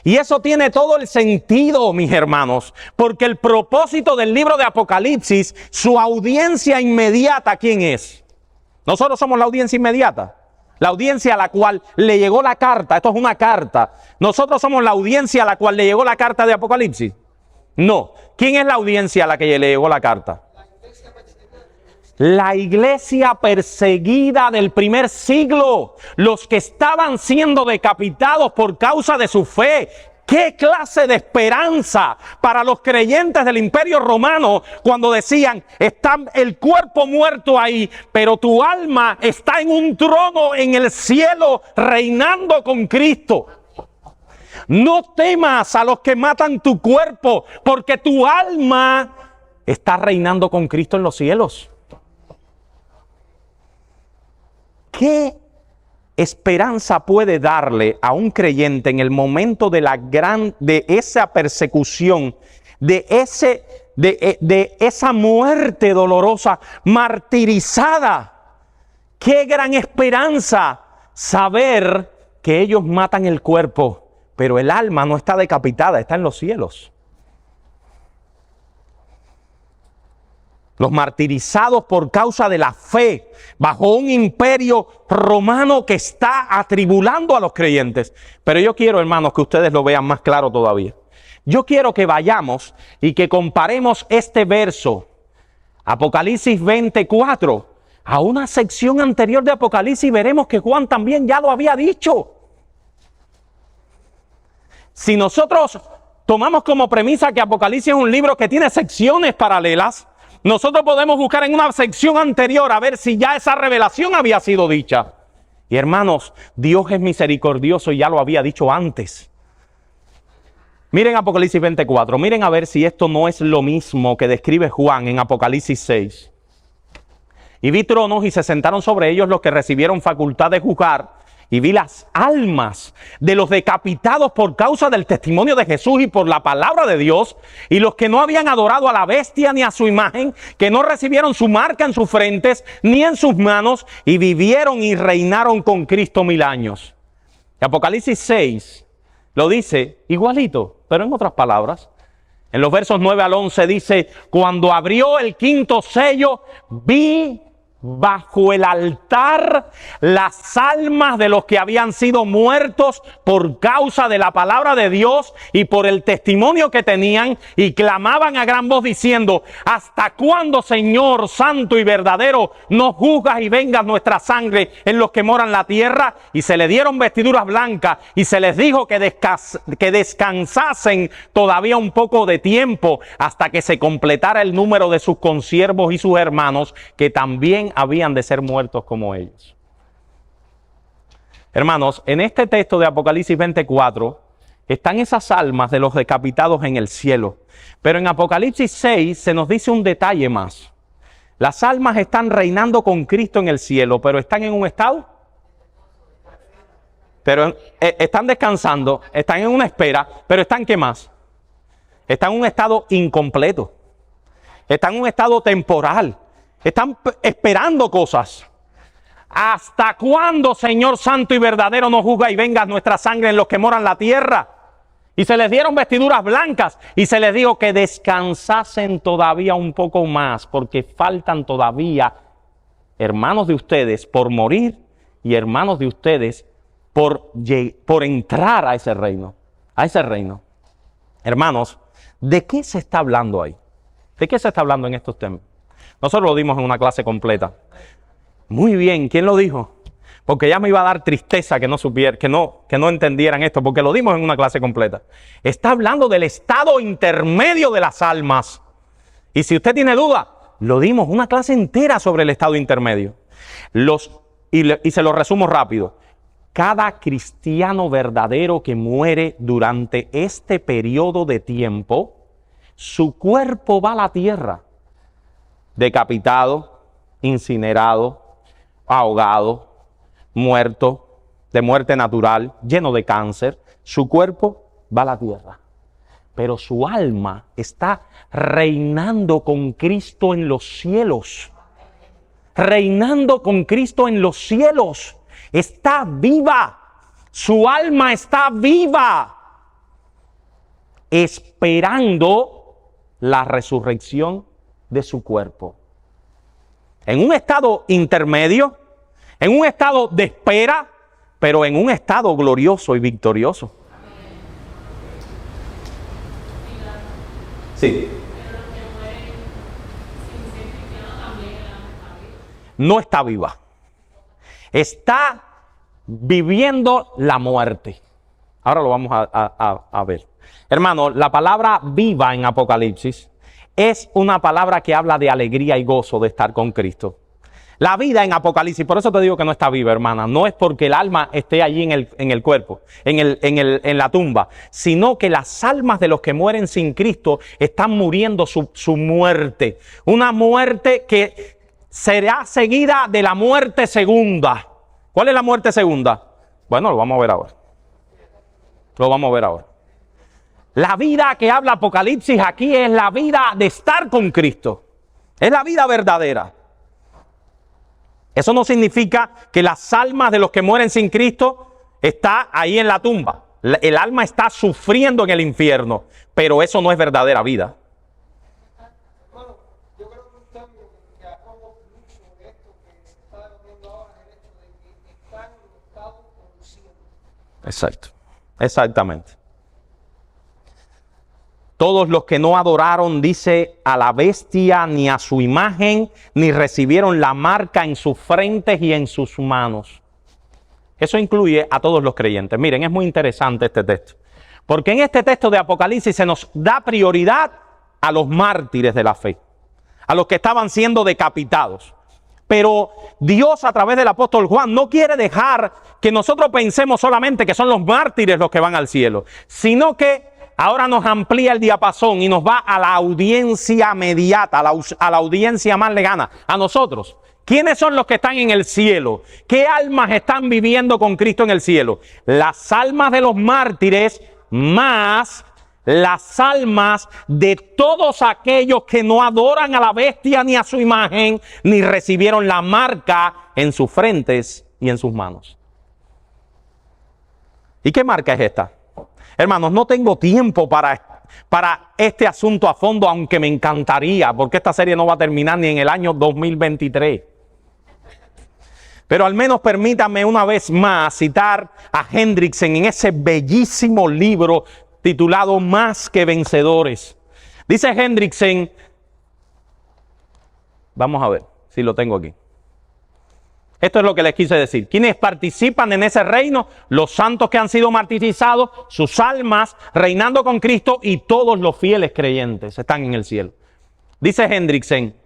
Y eso tiene todo el sentido, mis hermanos, porque el propósito del libro de Apocalipsis, su audiencia inmediata, ¿quién es? Nosotros somos la audiencia inmediata. La audiencia a la cual le llegó la carta. Esto es una carta. Nosotros somos la audiencia a la cual le llegó la carta de Apocalipsis. No. ¿Quién es la audiencia a la que le llegó la carta? La iglesia perseguida del primer siglo. Los que estaban siendo decapitados por causa de su fe. ¿Qué clase de esperanza para los creyentes del Imperio Romano cuando decían, está el cuerpo muerto ahí, pero tu alma está en un trono en el cielo reinando con Cristo? No temas a los que matan tu cuerpo, porque tu alma está reinando con Cristo en los cielos. ¿Qué esperanza puede darle a un creyente en el momento de esa persecución, de esa muerte dolorosa, martirizada? Qué gran esperanza saber que ellos matan el cuerpo, pero el alma no está decapitada, está en los cielos. Los martirizados por causa de la fe bajo un imperio romano que está atribulando a los creyentes. Pero yo quiero, hermanos, que ustedes lo vean más claro todavía. Yo quiero que vayamos y que comparemos este verso, Apocalipsis 24, a una sección anterior de Apocalipsis y veremos que Juan también ya lo había dicho. Si nosotros tomamos como premisa que Apocalipsis es un libro que tiene secciones paralelas, nosotros podemos buscar en una sección anterior a ver si ya esa revelación había sido dicha. Y hermanos, Dios es misericordioso y ya lo había dicho antes. Miren Apocalipsis 24, miren a ver si esto no es lo mismo que describe Juan en Apocalipsis 6. Y vi tronos y se sentaron sobre ellos los que recibieron facultad de juzgar. Y vi las almas de los decapitados por causa del testimonio de Jesús y por la palabra de Dios, y los que no habían adorado a la bestia ni a su imagen, que no recibieron su marca en sus frentes ni en sus manos, y vivieron y reinaron con Cristo 1000 años. Y Apocalipsis 6 lo dice igualito, pero en otras palabras. En los versos 9 al 11 dice, cuando abrió el quinto sello, vi bajo el altar las almas de los que habían sido muertos por causa de la palabra de Dios y por el testimonio que tenían, y clamaban a gran voz diciendo, ¿hasta cuándo, Señor santo y verdadero, no juzgas y vengas nuestra sangre en los que moran la tierra? Y se le dieron vestiduras blancas y se les dijo que descansasen todavía un poco de tiempo hasta que se completara el número de sus consiervos y sus hermanos, que también habían de ser muertos como ellos. Hermanos, en este texto de Apocalipsis 24 están esas almas de los decapitados en el cielo. Pero en Apocalipsis 6 se nos dice un detalle más. Las almas están reinando con Cristo en el cielo, pero están en un estado. Pero están descansando, están en una espera, pero están ¿qué más? Están en un estado incompleto. Están en un estado temporal. Están esperando cosas. ¿Hasta cuándo, Señor santo y verdadero, no juzga y venga nuestra sangre en los que moran la tierra? Y se les dieron vestiduras blancas y se les dijo que descansasen todavía un poco más, porque faltan todavía hermanos de ustedes por morir y hermanos de ustedes por entrar a ese reino. A ese reino. Hermanos, ¿de qué se está hablando ahí? ¿De qué se está hablando en estos temas? Nosotros lo dimos en una clase completa. Muy bien, ¿quién lo dijo? Porque ya me iba a dar tristeza que no entendieran esto, porque lo dimos en una clase completa. Está hablando del estado intermedio de las almas. Y si usted tiene duda, lo dimos una clase entera sobre el estado intermedio. Y se lo resumo rápido. Cada cristiano verdadero que muere durante este periodo de tiempo, su cuerpo va a la tierra, decapitado, incinerado, ahogado, muerto, de muerte natural, lleno de cáncer. Su cuerpo va a la tierra, pero su alma está reinando con Cristo en los cielos. Reinando con Cristo en los cielos. Está viva. Su alma está viva. Esperando la resurrección de su cuerpo. En un estado intermedio, en un estado de espera, pero en un estado glorioso y victorioso. Sí. No está viva. Está viviendo la muerte. Ahora lo vamos a ver. Hermano, la palabra viva en Apocalipsis es una palabra que habla de alegría y gozo de estar con Cristo. La vida en Apocalipsis, por eso te digo que no está viva, hermana, no es porque el alma esté allí en el cuerpo, en la tumba, sino que las almas de los que mueren sin Cristo están muriendo su muerte. Una muerte que será seguida de la muerte segunda. ¿Cuál es la muerte segunda? Bueno, lo vamos a ver ahora. Lo vamos a ver ahora. La vida que habla Apocalipsis aquí es la vida de estar con Cristo. Es la vida verdadera. Eso no significa que las almas de los que mueren sin Cristo está ahí en la tumba. El alma está sufriendo en el infierno, pero eso no es verdadera vida. Hermano, yo creo que un cambio que aprobó mucho de esto que se está debatiendo ahora es el hecho de que están en un estado consciente. Exacto, exactamente. Todos los que no adoraron, dice, a la bestia ni a su imagen, ni recibieron la marca en sus frentes y en sus manos. Eso incluye a todos los creyentes. Miren, es muy interesante este texto. Porque en este texto de Apocalipsis se nos da prioridad a los mártires de la fe. A los que estaban siendo decapitados. Pero Dios a través del apóstol Juan no quiere dejar que nosotros pensemos solamente que son los mártires los que van al cielo. Sino que ahora nos amplía el diapasón y nos va a la audiencia mediata, a la audiencia más lejana, a nosotros. ¿Quiénes son los que están en el cielo? ¿Qué almas están viviendo con Cristo en el cielo? Las almas de los mártires más las almas de todos aquellos que no adoran a la bestia ni a su imagen, ni recibieron la marca en sus frentes y en sus manos. ¿Y qué marca es esta? Hermanos, no tengo tiempo para este asunto a fondo, aunque me encantaría, porque esta serie no va a terminar ni en el año 2023. Pero al menos permítanme una vez más citar a Hendrickson en ese bellísimo libro titulado Más que Vencedores. Dice Hendrickson, vamos a ver si lo tengo aquí. Esto es lo que les quise decir. ¿Quiénes participan en ese reino? Los santos que han sido martirizados, sus almas reinando con Cristo y todos los fieles creyentes están en el cielo. Dice Hendrickson,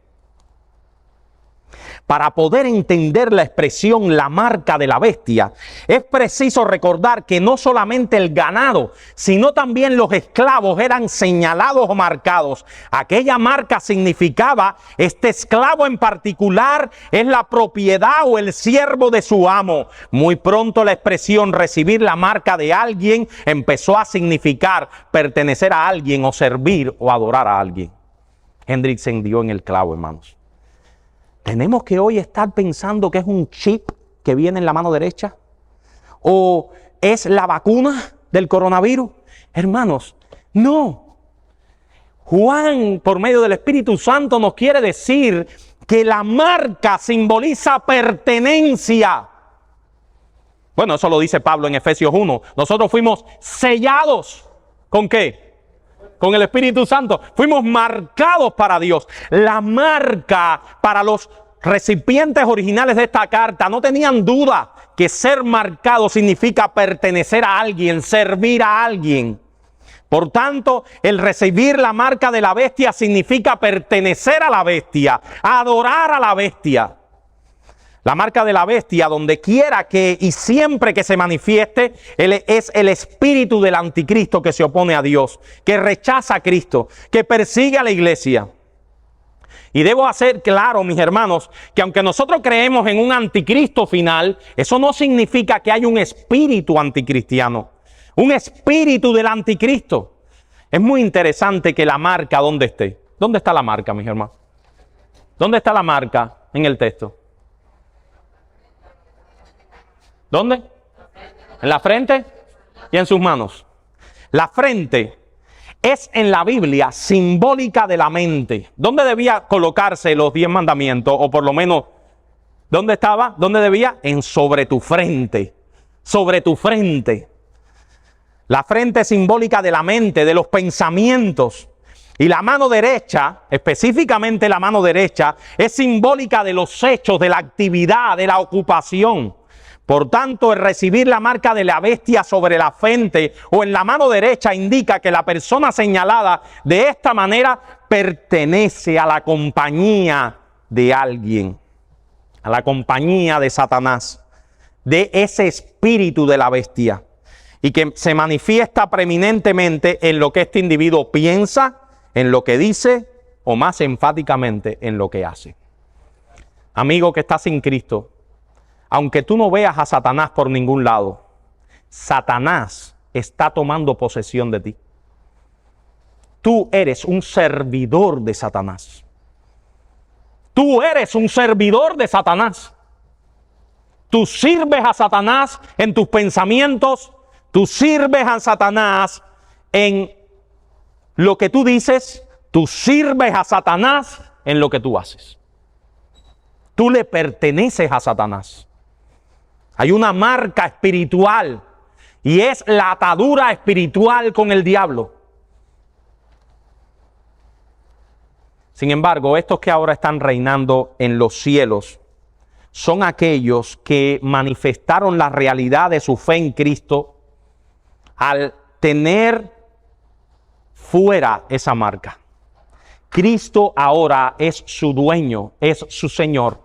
para poder entender la expresión la marca de la bestia, es preciso recordar que no solamente el ganado, sino también los esclavos eran señalados o marcados. Aquella marca significaba, este esclavo en particular es la propiedad o el siervo de su amo. Muy pronto la expresión recibir la marca de alguien empezó a significar pertenecer a alguien o servir o adorar a alguien. Hendrickson dio en el clavo, hermanos. ¿Tenemos que hoy estar pensando que es un chip que viene en la mano derecha? ¿O es la vacuna del coronavirus? Hermanos, no. Juan, por medio del Espíritu Santo, nos quiere decir que la marca simboliza pertenencia. Bueno, eso lo dice Pablo en Efesios 1. Nosotros fuimos sellados. ¿Con qué? Con el Espíritu Santo. Fuimos marcados para Dios. La marca para los recipientes originales de esta carta no tenían duda que ser marcado significa pertenecer a alguien, servir a alguien. Por tanto, el recibir la marca de la bestia significa pertenecer a la bestia, adorar a la bestia. La marca de la bestia, donde quiera que y siempre que se manifieste, es el espíritu del anticristo que se opone a Dios, que rechaza a Cristo, que persigue a la iglesia. Y debo hacer claro, mis hermanos, que aunque nosotros creemos en un anticristo final, eso no significa que hay un espíritu anticristiano, un espíritu del anticristo. Es muy interesante que la marca, ¿dónde esté? ¿Dónde está la marca, mis hermanos? ¿Dónde está la marca en el texto? ¿Dónde? ¿En la frente y en sus manos? La frente es en la Biblia simbólica de la mente. ¿Dónde debía colocarse los 10 mandamientos? O por lo menos, ¿dónde estaba? ¿Dónde debía? En sobre tu frente. Sobre tu frente. La frente es simbólica de la mente, de los pensamientos. Y la mano derecha, específicamente la mano derecha, es simbólica de los hechos, de la actividad, de la ocupación. Por tanto, el recibir la marca de la bestia sobre la frente o en la mano derecha indica que la persona señalada de esta manera pertenece a la compañía de alguien, a la compañía de Satanás, de ese espíritu de la bestia, y que se manifiesta preeminentemente en lo que este individuo piensa, en lo que dice o más enfáticamente en lo que hace. Amigo que está sin Cristo, aunque tú no veas a Satanás por ningún lado, Satanás está tomando posesión de ti. Tú eres un servidor de Satanás. Tú eres un servidor de Satanás. Tú sirves a Satanás en tus pensamientos. Tú sirves a Satanás en lo que tú dices. Tú sirves a Satanás en lo que tú haces. Tú le perteneces a Satanás. Hay una marca espiritual y es la atadura espiritual con el diablo. Sin embargo, estos que ahora están reinando en los cielos son aquellos que manifestaron la realidad de su fe en Cristo al tener fuera esa marca. Cristo ahora es su dueño, es su Señor,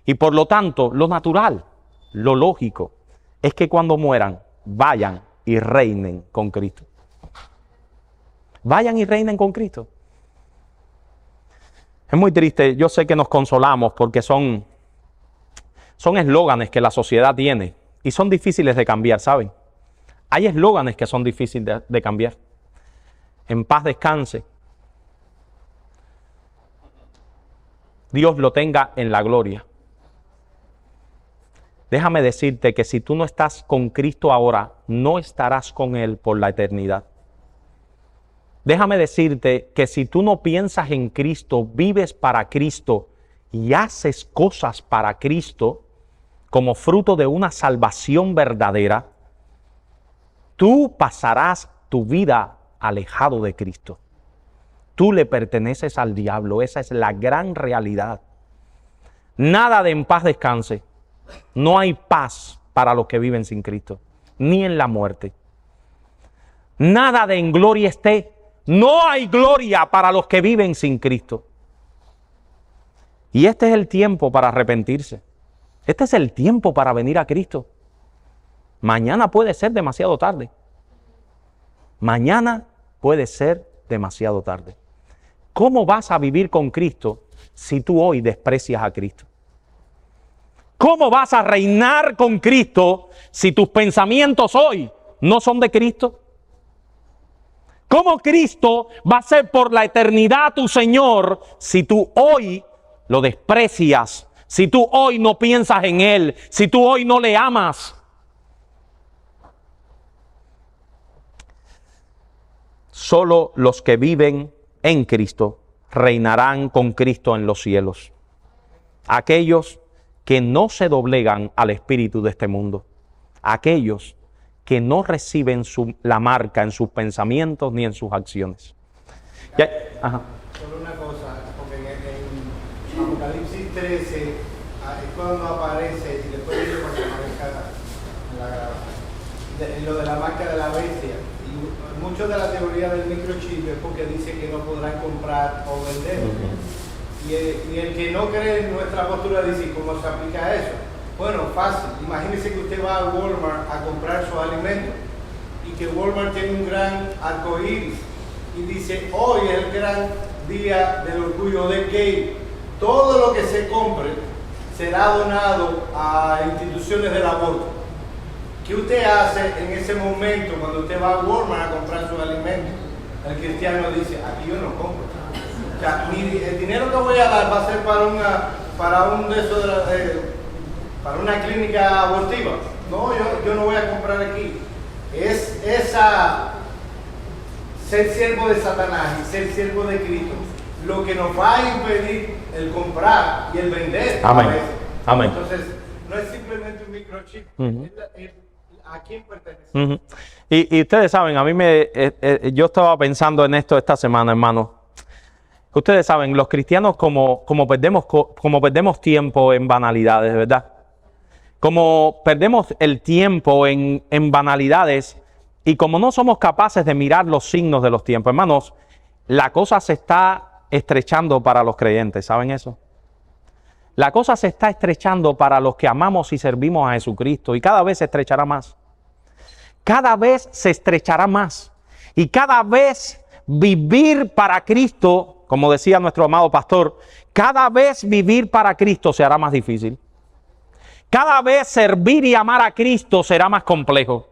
y por lo tanto, lo natural, lo lógico, es que cuando mueran, vayan y reinen con Cristo. Vayan y reinen con Cristo. Es muy triste, yo sé que nos consolamos porque son eslóganes que la sociedad tiene y son difíciles de cambiar, ¿saben? Hay eslóganes que son difíciles de cambiar. En paz descanse. Dios lo tenga en la gloria. Déjame decirte que si tú no estás con Cristo ahora, no estarás con Él por la eternidad. Déjame decirte que si tú no piensas en Cristo, vives para Cristo y haces cosas para Cristo como fruto de una salvación verdadera, tú pasarás tu vida alejado de Cristo. Tú le perteneces al diablo, esa es la gran realidad. Nada de en paz descanse. No hay paz para los que viven sin Cristo, ni en la muerte. Nada de en gloria esté. No hay gloria para los que viven sin Cristo. Y este es el tiempo para arrepentirse. Este es el tiempo para venir a Cristo. Mañana puede ser demasiado tarde. Mañana puede ser demasiado tarde. ¿Cómo vas a vivir con Cristo si tú hoy desprecias a Cristo? ¿Cómo vas a reinar con Cristo si tus pensamientos hoy no son de Cristo? ¿Cómo Cristo va a ser por la eternidad tu Señor si tú hoy lo desprecias? Si tú hoy no piensas en Él, si tú hoy no le amas. Solo los que viven en Cristo reinarán con Cristo en los cielos. Aquellos que no se doblegan al espíritu de este mundo. aquellos que no reciben la marca en sus pensamientos ni en sus acciones. Ya, ajá. Solo una cosa, porque en Apocalipsis 13 es cuando aparece, y después dice porque aparezca en la grabación, lo de la marca de la bestia. Y mucho de la teoría del microchip es porque dice que no podrán comprar o vender. Y el que no cree en nuestra postura dice, ¿cómo se aplica eso? Bueno, fácil. Imagínese que usted va a Walmart a comprar sus alimentos y que Walmart tiene un gran arcoíris y dice, hoy es el gran día del orgullo de gay. Todo lo que se compre será donado a instituciones del aborto. ¿Qué usted hace en ese momento cuando usted va a Walmart a comprar sus alimentos? El cristiano dice, aquí yo no compro. O sea, el dinero que voy a dar va a ser para una clínica abortiva. No, yo no voy a comprar aquí. Es ser siervo de Satanás y ser siervo de Cristo lo que nos va a impedir el comprar y el vender. Amén. Amén. Entonces, no es simplemente un microchip. ¿A quién pertenece? Y ustedes saben, yo estaba pensando en esto esta semana, hermano. Ustedes saben, los cristianos como perdemos tiempo en banalidades, ¿verdad? Como perdemos el tiempo en banalidades y como no somos capaces de mirar los signos de los tiempos, hermanos, la cosa se está estrechando para los creyentes, ¿saben eso? La cosa se está estrechando para los que amamos y servimos a Jesucristo y cada vez se estrechará más. Cada vez se estrechará más y cada vez vivir para Cristo, como decía nuestro amado pastor, cada vez vivir para Cristo se hará más difícil. Cada vez servir y amar a Cristo será más complejo.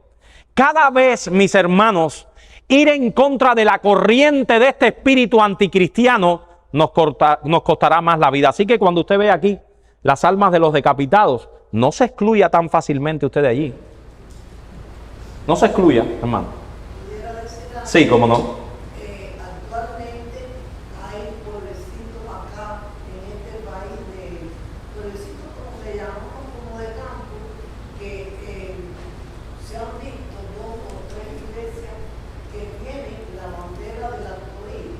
Cada vez, mis hermanos, ir en contra de la corriente de este espíritu anticristiano nos costará más la vida. Así que cuando usted ve aquí las almas de los decapitados, no se excluya tan fácilmente usted de allí. No se excluya, hermano. Sí, cómo no. Actualmente hay pueblecitos acá en este país, pueblecitos como se llaman, como de campo, que se han visto 2 o 3 iglesias que tienen la bandera del arcoíris,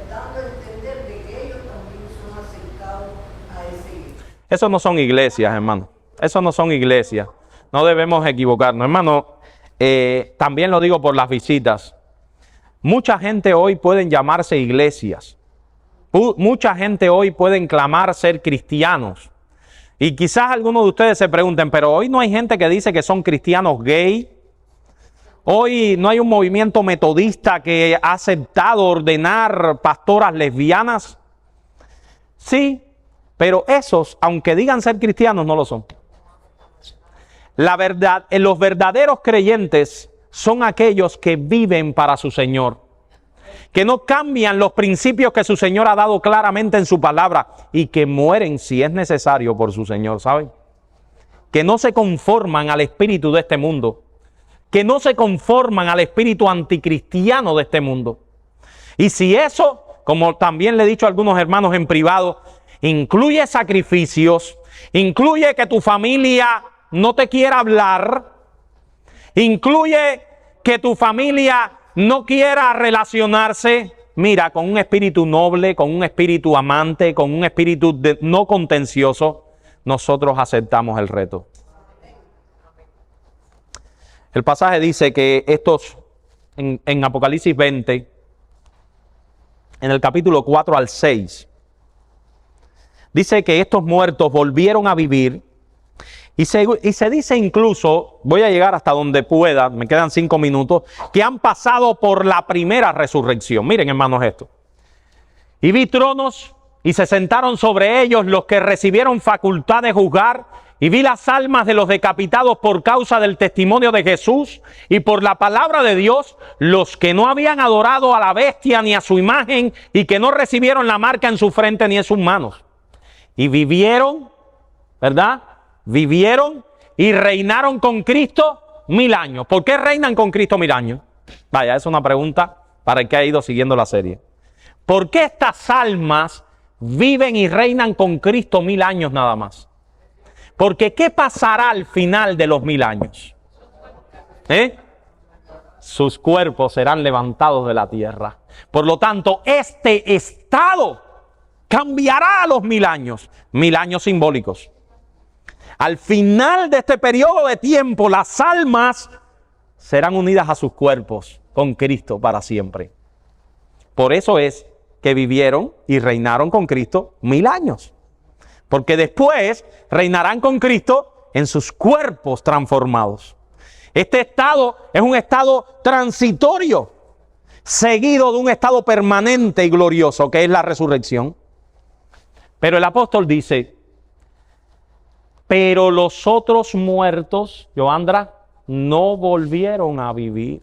dando a entender de que ellos también son acercados a esa iglesia. Eso no son iglesias, hermano. Eso no son iglesias. No debemos equivocarnos, hermano. También lo digo por las visitas. Mucha gente hoy pueden llamarse iglesias. Mucha gente hoy pueden clamar ser cristianos. Y quizás algunos de ustedes se pregunten, pero hoy no hay gente que dice que son cristianos gay. Hoy no hay un movimiento metodista que ha aceptado ordenar pastoras lesbianas. Sí, pero esos, aunque digan ser cristianos, no lo son. La verdad, los verdaderos creyentes son aquellos que viven para su Señor, que no cambian los principios que su Señor ha dado claramente en su palabra y que mueren si es necesario por su Señor, ¿saben? Que no se conforman al espíritu de este mundo, que no se conforman al espíritu anticristiano de este mundo. Y si eso, como también le he dicho a algunos hermanos en privado, incluye sacrificios, incluye que tu familia no te quiera hablar, incluye que tu familia no quiera relacionarse, mira, con un espíritu noble, con un espíritu amante, con un espíritu no contencioso, nosotros aceptamos el reto. El pasaje dice que estos, en Apocalipsis 20, en el capítulo 4 al 6, dice que estos muertos volvieron a vivir. Y se dice incluso, voy a llegar hasta donde pueda, me quedan 5 minutos, que han pasado por la primera resurrección. Miren, hermanos, esto. Y vi tronos y se sentaron sobre ellos los que recibieron facultad de juzgar. Y vi las almas de los decapitados por causa del testimonio de Jesús y por la palabra de Dios, los que no habían adorado a la bestia ni a su imagen y que no recibieron la marca en su frente ni en sus manos. Y vivieron, ¿verdad? Vivieron y reinaron con Cristo 1000 años. ¿Por qué reinan con Cristo 1000 años? Vaya, es una pregunta para el que ha ido siguiendo la serie. ¿Por qué estas almas viven y reinan con Cristo 1000 años nada más? Porque ¿qué pasará al final de los 1000 años? Sus cuerpos serán levantados de la tierra. Por lo tanto, este estado cambiará a los 1000 años. 1000 años simbólicos. Al final de este periodo de tiempo, las almas serán unidas a sus cuerpos con Cristo para siempre. Por eso es que vivieron y reinaron con Cristo 1000 años. Porque después reinarán con Cristo en sus cuerpos transformados. Este estado es un estado transitorio, seguido de un estado permanente y glorioso, que es la resurrección. Pero el apóstol dice, pero los otros muertos, Joandra, no volvieron a vivir.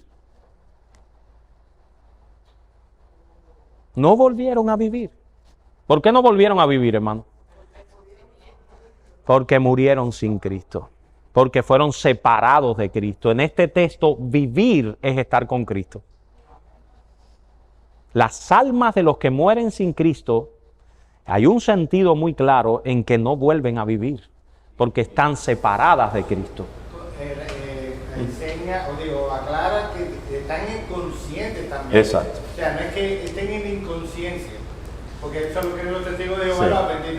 No volvieron a vivir. ¿Por qué no volvieron a vivir, hermano? Porque murieron sin Cristo. Porque fueron separados de Cristo. En este texto, vivir es estar con Cristo. Las almas de los que mueren sin Cristo, hay un sentido muy claro en que no vuelven a vivir. Porque están separadas de Cristo. Enseña, aclara que están inconscientes también. Exacto. O sea, no es que estén en inconsciencia. Porque eso es lo que los testigos de Jehová lo aprendí.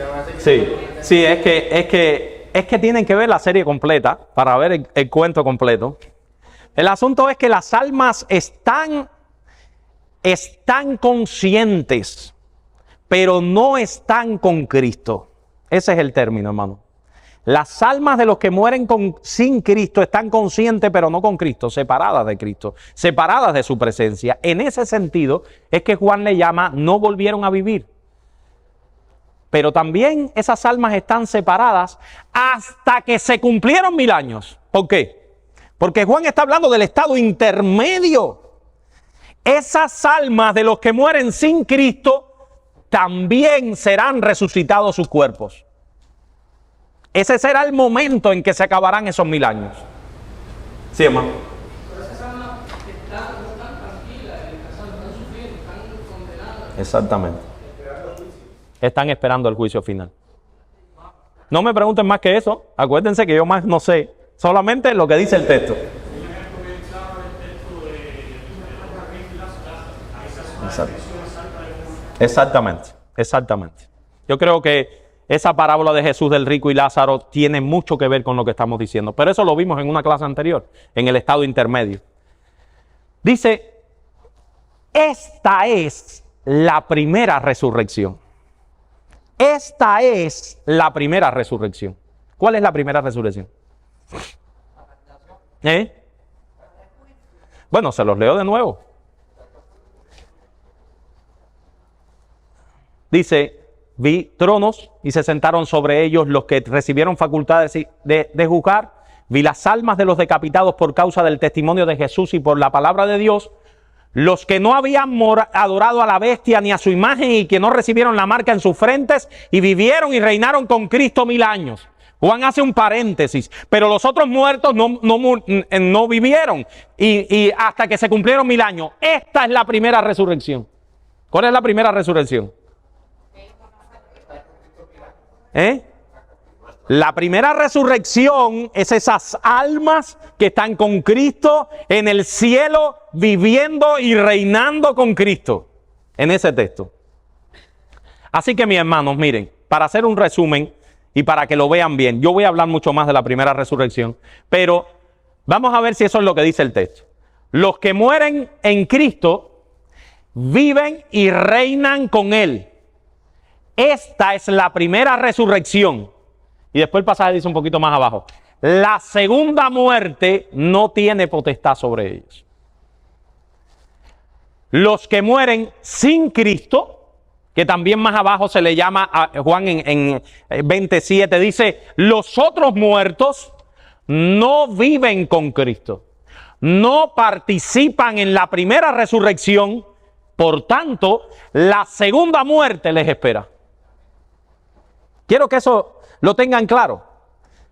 Sí, es que tienen que ver la serie completa para ver el cuento completo. El asunto es que las almas están conscientes, pero no están con Cristo. Ese es el término, hermano. Las almas de los que mueren sin Cristo están conscientes, pero no con Cristo, separadas de Cristo, separadas de su presencia. En ese sentido es que Juan le llama, no volvieron a vivir. Pero también esas almas están separadas hasta que se cumplieron 1000 años. ¿Por qué? Porque Juan está hablando del estado intermedio. Esas almas de los que mueren sin Cristo también serán resucitados sus cuerpos. Ese será el momento en que se acabarán esos 1000 años. Sí, hermano. Pero esas almas no están tranquilas, están sufriendo, están condenadas. Exactamente. Están esperando el juicio final. No me pregunten más que eso. Acuérdense que yo más no sé. Solamente lo que dice el texto. Exactamente. Yo creo que esa parábola de Jesús del rico y Lázaro tiene mucho que ver con lo que estamos diciendo. Pero eso lo vimos en una clase anterior, en el estado intermedio. Dice, esta es la primera resurrección. Esta es la primera resurrección. ¿Cuál es la primera resurrección? Bueno, se los leo de nuevo. Dice, vi tronos y se sentaron sobre ellos los que recibieron facultades de juzgar. Vi las almas de los decapitados por causa del testimonio de Jesús y por la palabra de Dios. Los que no habían adorado a la bestia ni a su imagen y que no recibieron la marca en sus frentes y vivieron y reinaron con Cristo 1000 años. Juan hace un paréntesis, pero los otros muertos no vivieron y hasta que se cumplieron 1000 años. Esta es la primera resurrección. ¿Cuál es la primera resurrección? La primera resurrección es esas almas que están con Cristo en el cielo, viviendo y reinando con Cristo. En ese texto. Así que mis hermanos, miren, para hacer un resumen y para que lo vean bien, yo voy a hablar mucho más de la primera resurrección, pero vamos a ver si eso es lo que dice el texto. Los que mueren en Cristo viven y reinan con Él. Esta es la primera resurrección. Y después el pasaje dice un poquito más abajo, la segunda muerte no tiene potestad sobre ellos. Los que mueren sin Cristo, que también más abajo se le llama, a Juan en 27, dice, los otros muertos no viven con Cristo, no participan en la primera resurrección, por tanto, la segunda muerte les espera. Quiero que eso lo tengan claro.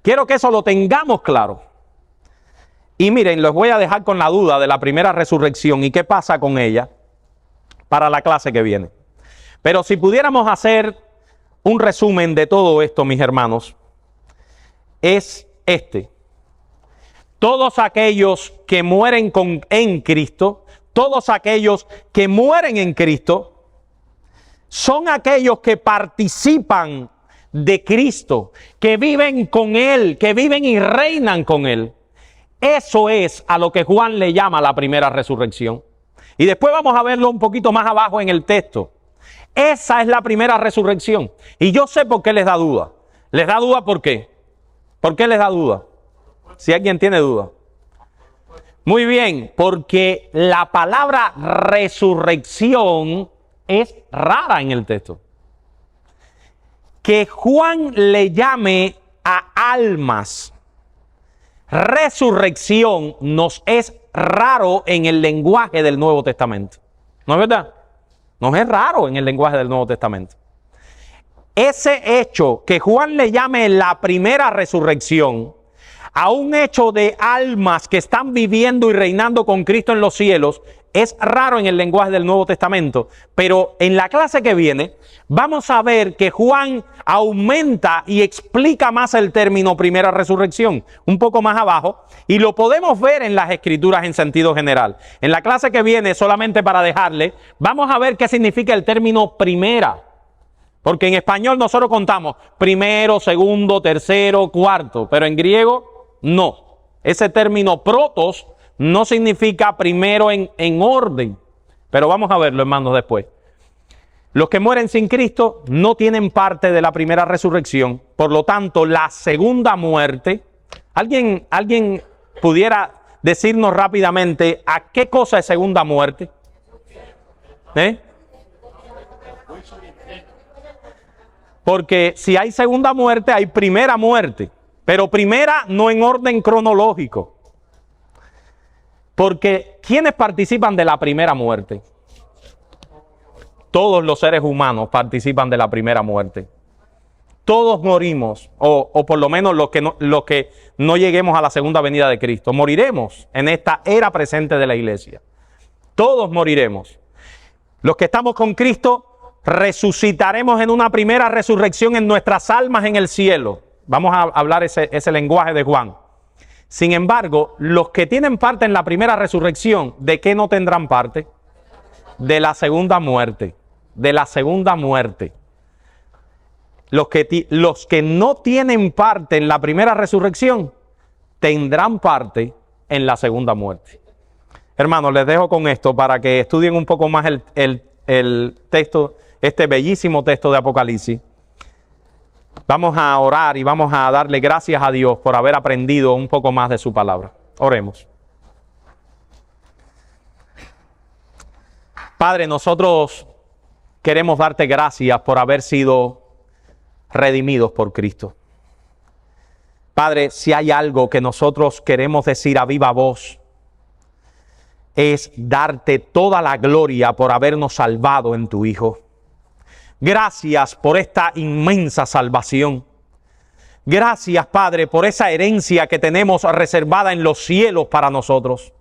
Quiero que eso lo tengamos claro. Y miren, los voy a dejar con la duda de la primera resurrección y qué pasa con ella para la clase que viene. Pero si pudiéramos hacer un resumen de todo esto, mis hermanos, es este. Todos aquellos que mueren en Cristo, todos aquellos que mueren en Cristo, son aquellos que participan de Cristo, que viven con Él, que viven y reinan con Él. Eso es a lo que Juan le llama la primera resurrección. Y después vamos a verlo un poquito más abajo en el texto. Esa es la primera resurrección. Y yo sé por qué les da duda. ¿Les da duda por qué? ¿Por qué les da duda? Si alguien tiene duda. Muy bien, porque la palabra resurrección es rara en el texto. Que Juan le llame a almas resurrección nos es raro en el lenguaje del Nuevo Testamento. ¿No es verdad? Nos es raro en el lenguaje del Nuevo Testamento. Ese hecho que Juan le llame la primera resurrección a un hecho de almas que están viviendo y reinando con Cristo en los cielos es raro en el lenguaje del Nuevo Testamento, pero en la clase que viene vamos a ver que Juan aumenta y explica más el término primera resurrección, un poco más abajo, y lo podemos ver en las Escrituras en sentido general. En la clase que viene, solamente para dejarle, vamos a ver qué significa el término primera, porque en español nosotros contamos primero, segundo, tercero, cuarto, pero en griego no. Ese término protos no significa primero en orden, pero vamos a verlo, hermanos, después. Los que mueren sin Cristo no tienen parte de la primera resurrección, por lo tanto, la segunda muerte. ¿Alguien pudiera decirnos rápidamente a qué cosa es segunda muerte? Porque si hay segunda muerte, hay primera muerte, pero primera no en orden cronológico. Porque ¿quiénes participan de la primera muerte? Todos los seres humanos participan de la primera muerte. Todos morimos, o por lo menos los que no lleguemos a la segunda venida de Cristo. Moriremos en esta era presente de la iglesia. Todos moriremos. Los que estamos con Cristo resucitaremos en una primera resurrección en nuestras almas en el cielo. Vamos a hablar ese lenguaje de Juan. Sin embargo, los que tienen parte en la primera resurrección, ¿de qué no tendrán parte? De la segunda muerte. De la segunda muerte. Los que no tienen parte en la primera resurrección, tendrán parte en la segunda muerte. Hermanos, les dejo con esto para que estudien un poco más el texto, este bellísimo texto de Apocalipsis. Vamos a orar y vamos a darle gracias a Dios por haber aprendido un poco más de su palabra. Oremos. Padre, nosotros queremos darte gracias por haber sido redimidos por Cristo. Padre, si hay algo que nosotros queremos decir a viva voz, es darte toda la gloria por habernos salvado en tu Hijo. Gracias por esta inmensa salvación. Gracias, Padre, por esa herencia que tenemos reservada en los cielos para nosotros.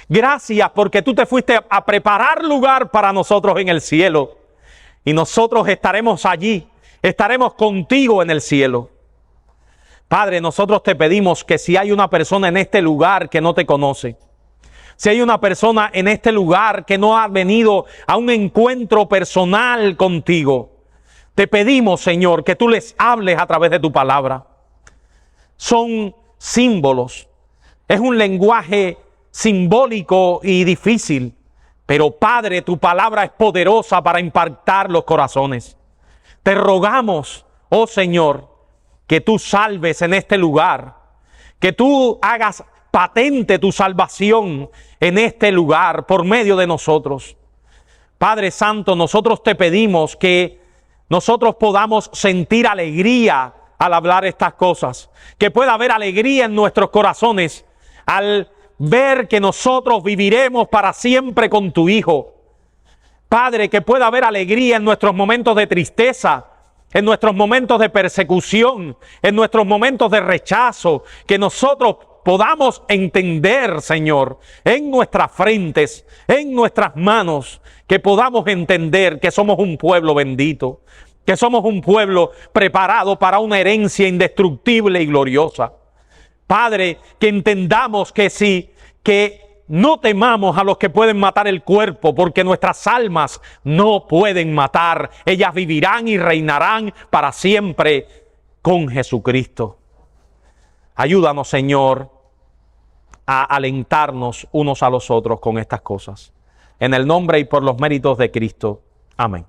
Gracias porque tú te fuiste a preparar lugar para nosotros en el cielo. Y nosotros estaremos allí, estaremos contigo en el cielo. Padre, nosotros te pedimos que si hay una persona en este lugar que no te conoce, si hay una persona en este lugar que no ha venido a un encuentro personal contigo, te pedimos, Señor, que tú les hables a través de tu palabra. Son símbolos, es un lenguaje simbólico y difícil, pero Padre, tu palabra es poderosa para impactar los corazones. Te rogamos, oh Señor, que tú salves en este lugar, que tú hagas patente tu salvación en este lugar por medio de nosotros. Padre Santo, nosotros te pedimos que nosotros podamos sentir alegría al hablar estas cosas, que pueda haber alegría en nuestros corazones al ver que nosotros viviremos para siempre con tu Hijo. Padre, que pueda haber alegría en nuestros momentos de tristeza, en nuestros momentos de persecución, en nuestros momentos de rechazo, que nosotros podamos entender, Señor, en nuestras frentes, en nuestras manos, que podamos entender que somos un pueblo bendito. que somos un pueblo preparado para una herencia indestructible y gloriosa. Padre, que entendamos que no temamos a los que pueden matar el cuerpo, porque nuestras almas no pueden matar. Ellas vivirán y reinarán para siempre con Jesucristo. Ayúdanos, Señor, a alentarnos unos a los otros con estas cosas. En el nombre y por los méritos de Cristo. Amén.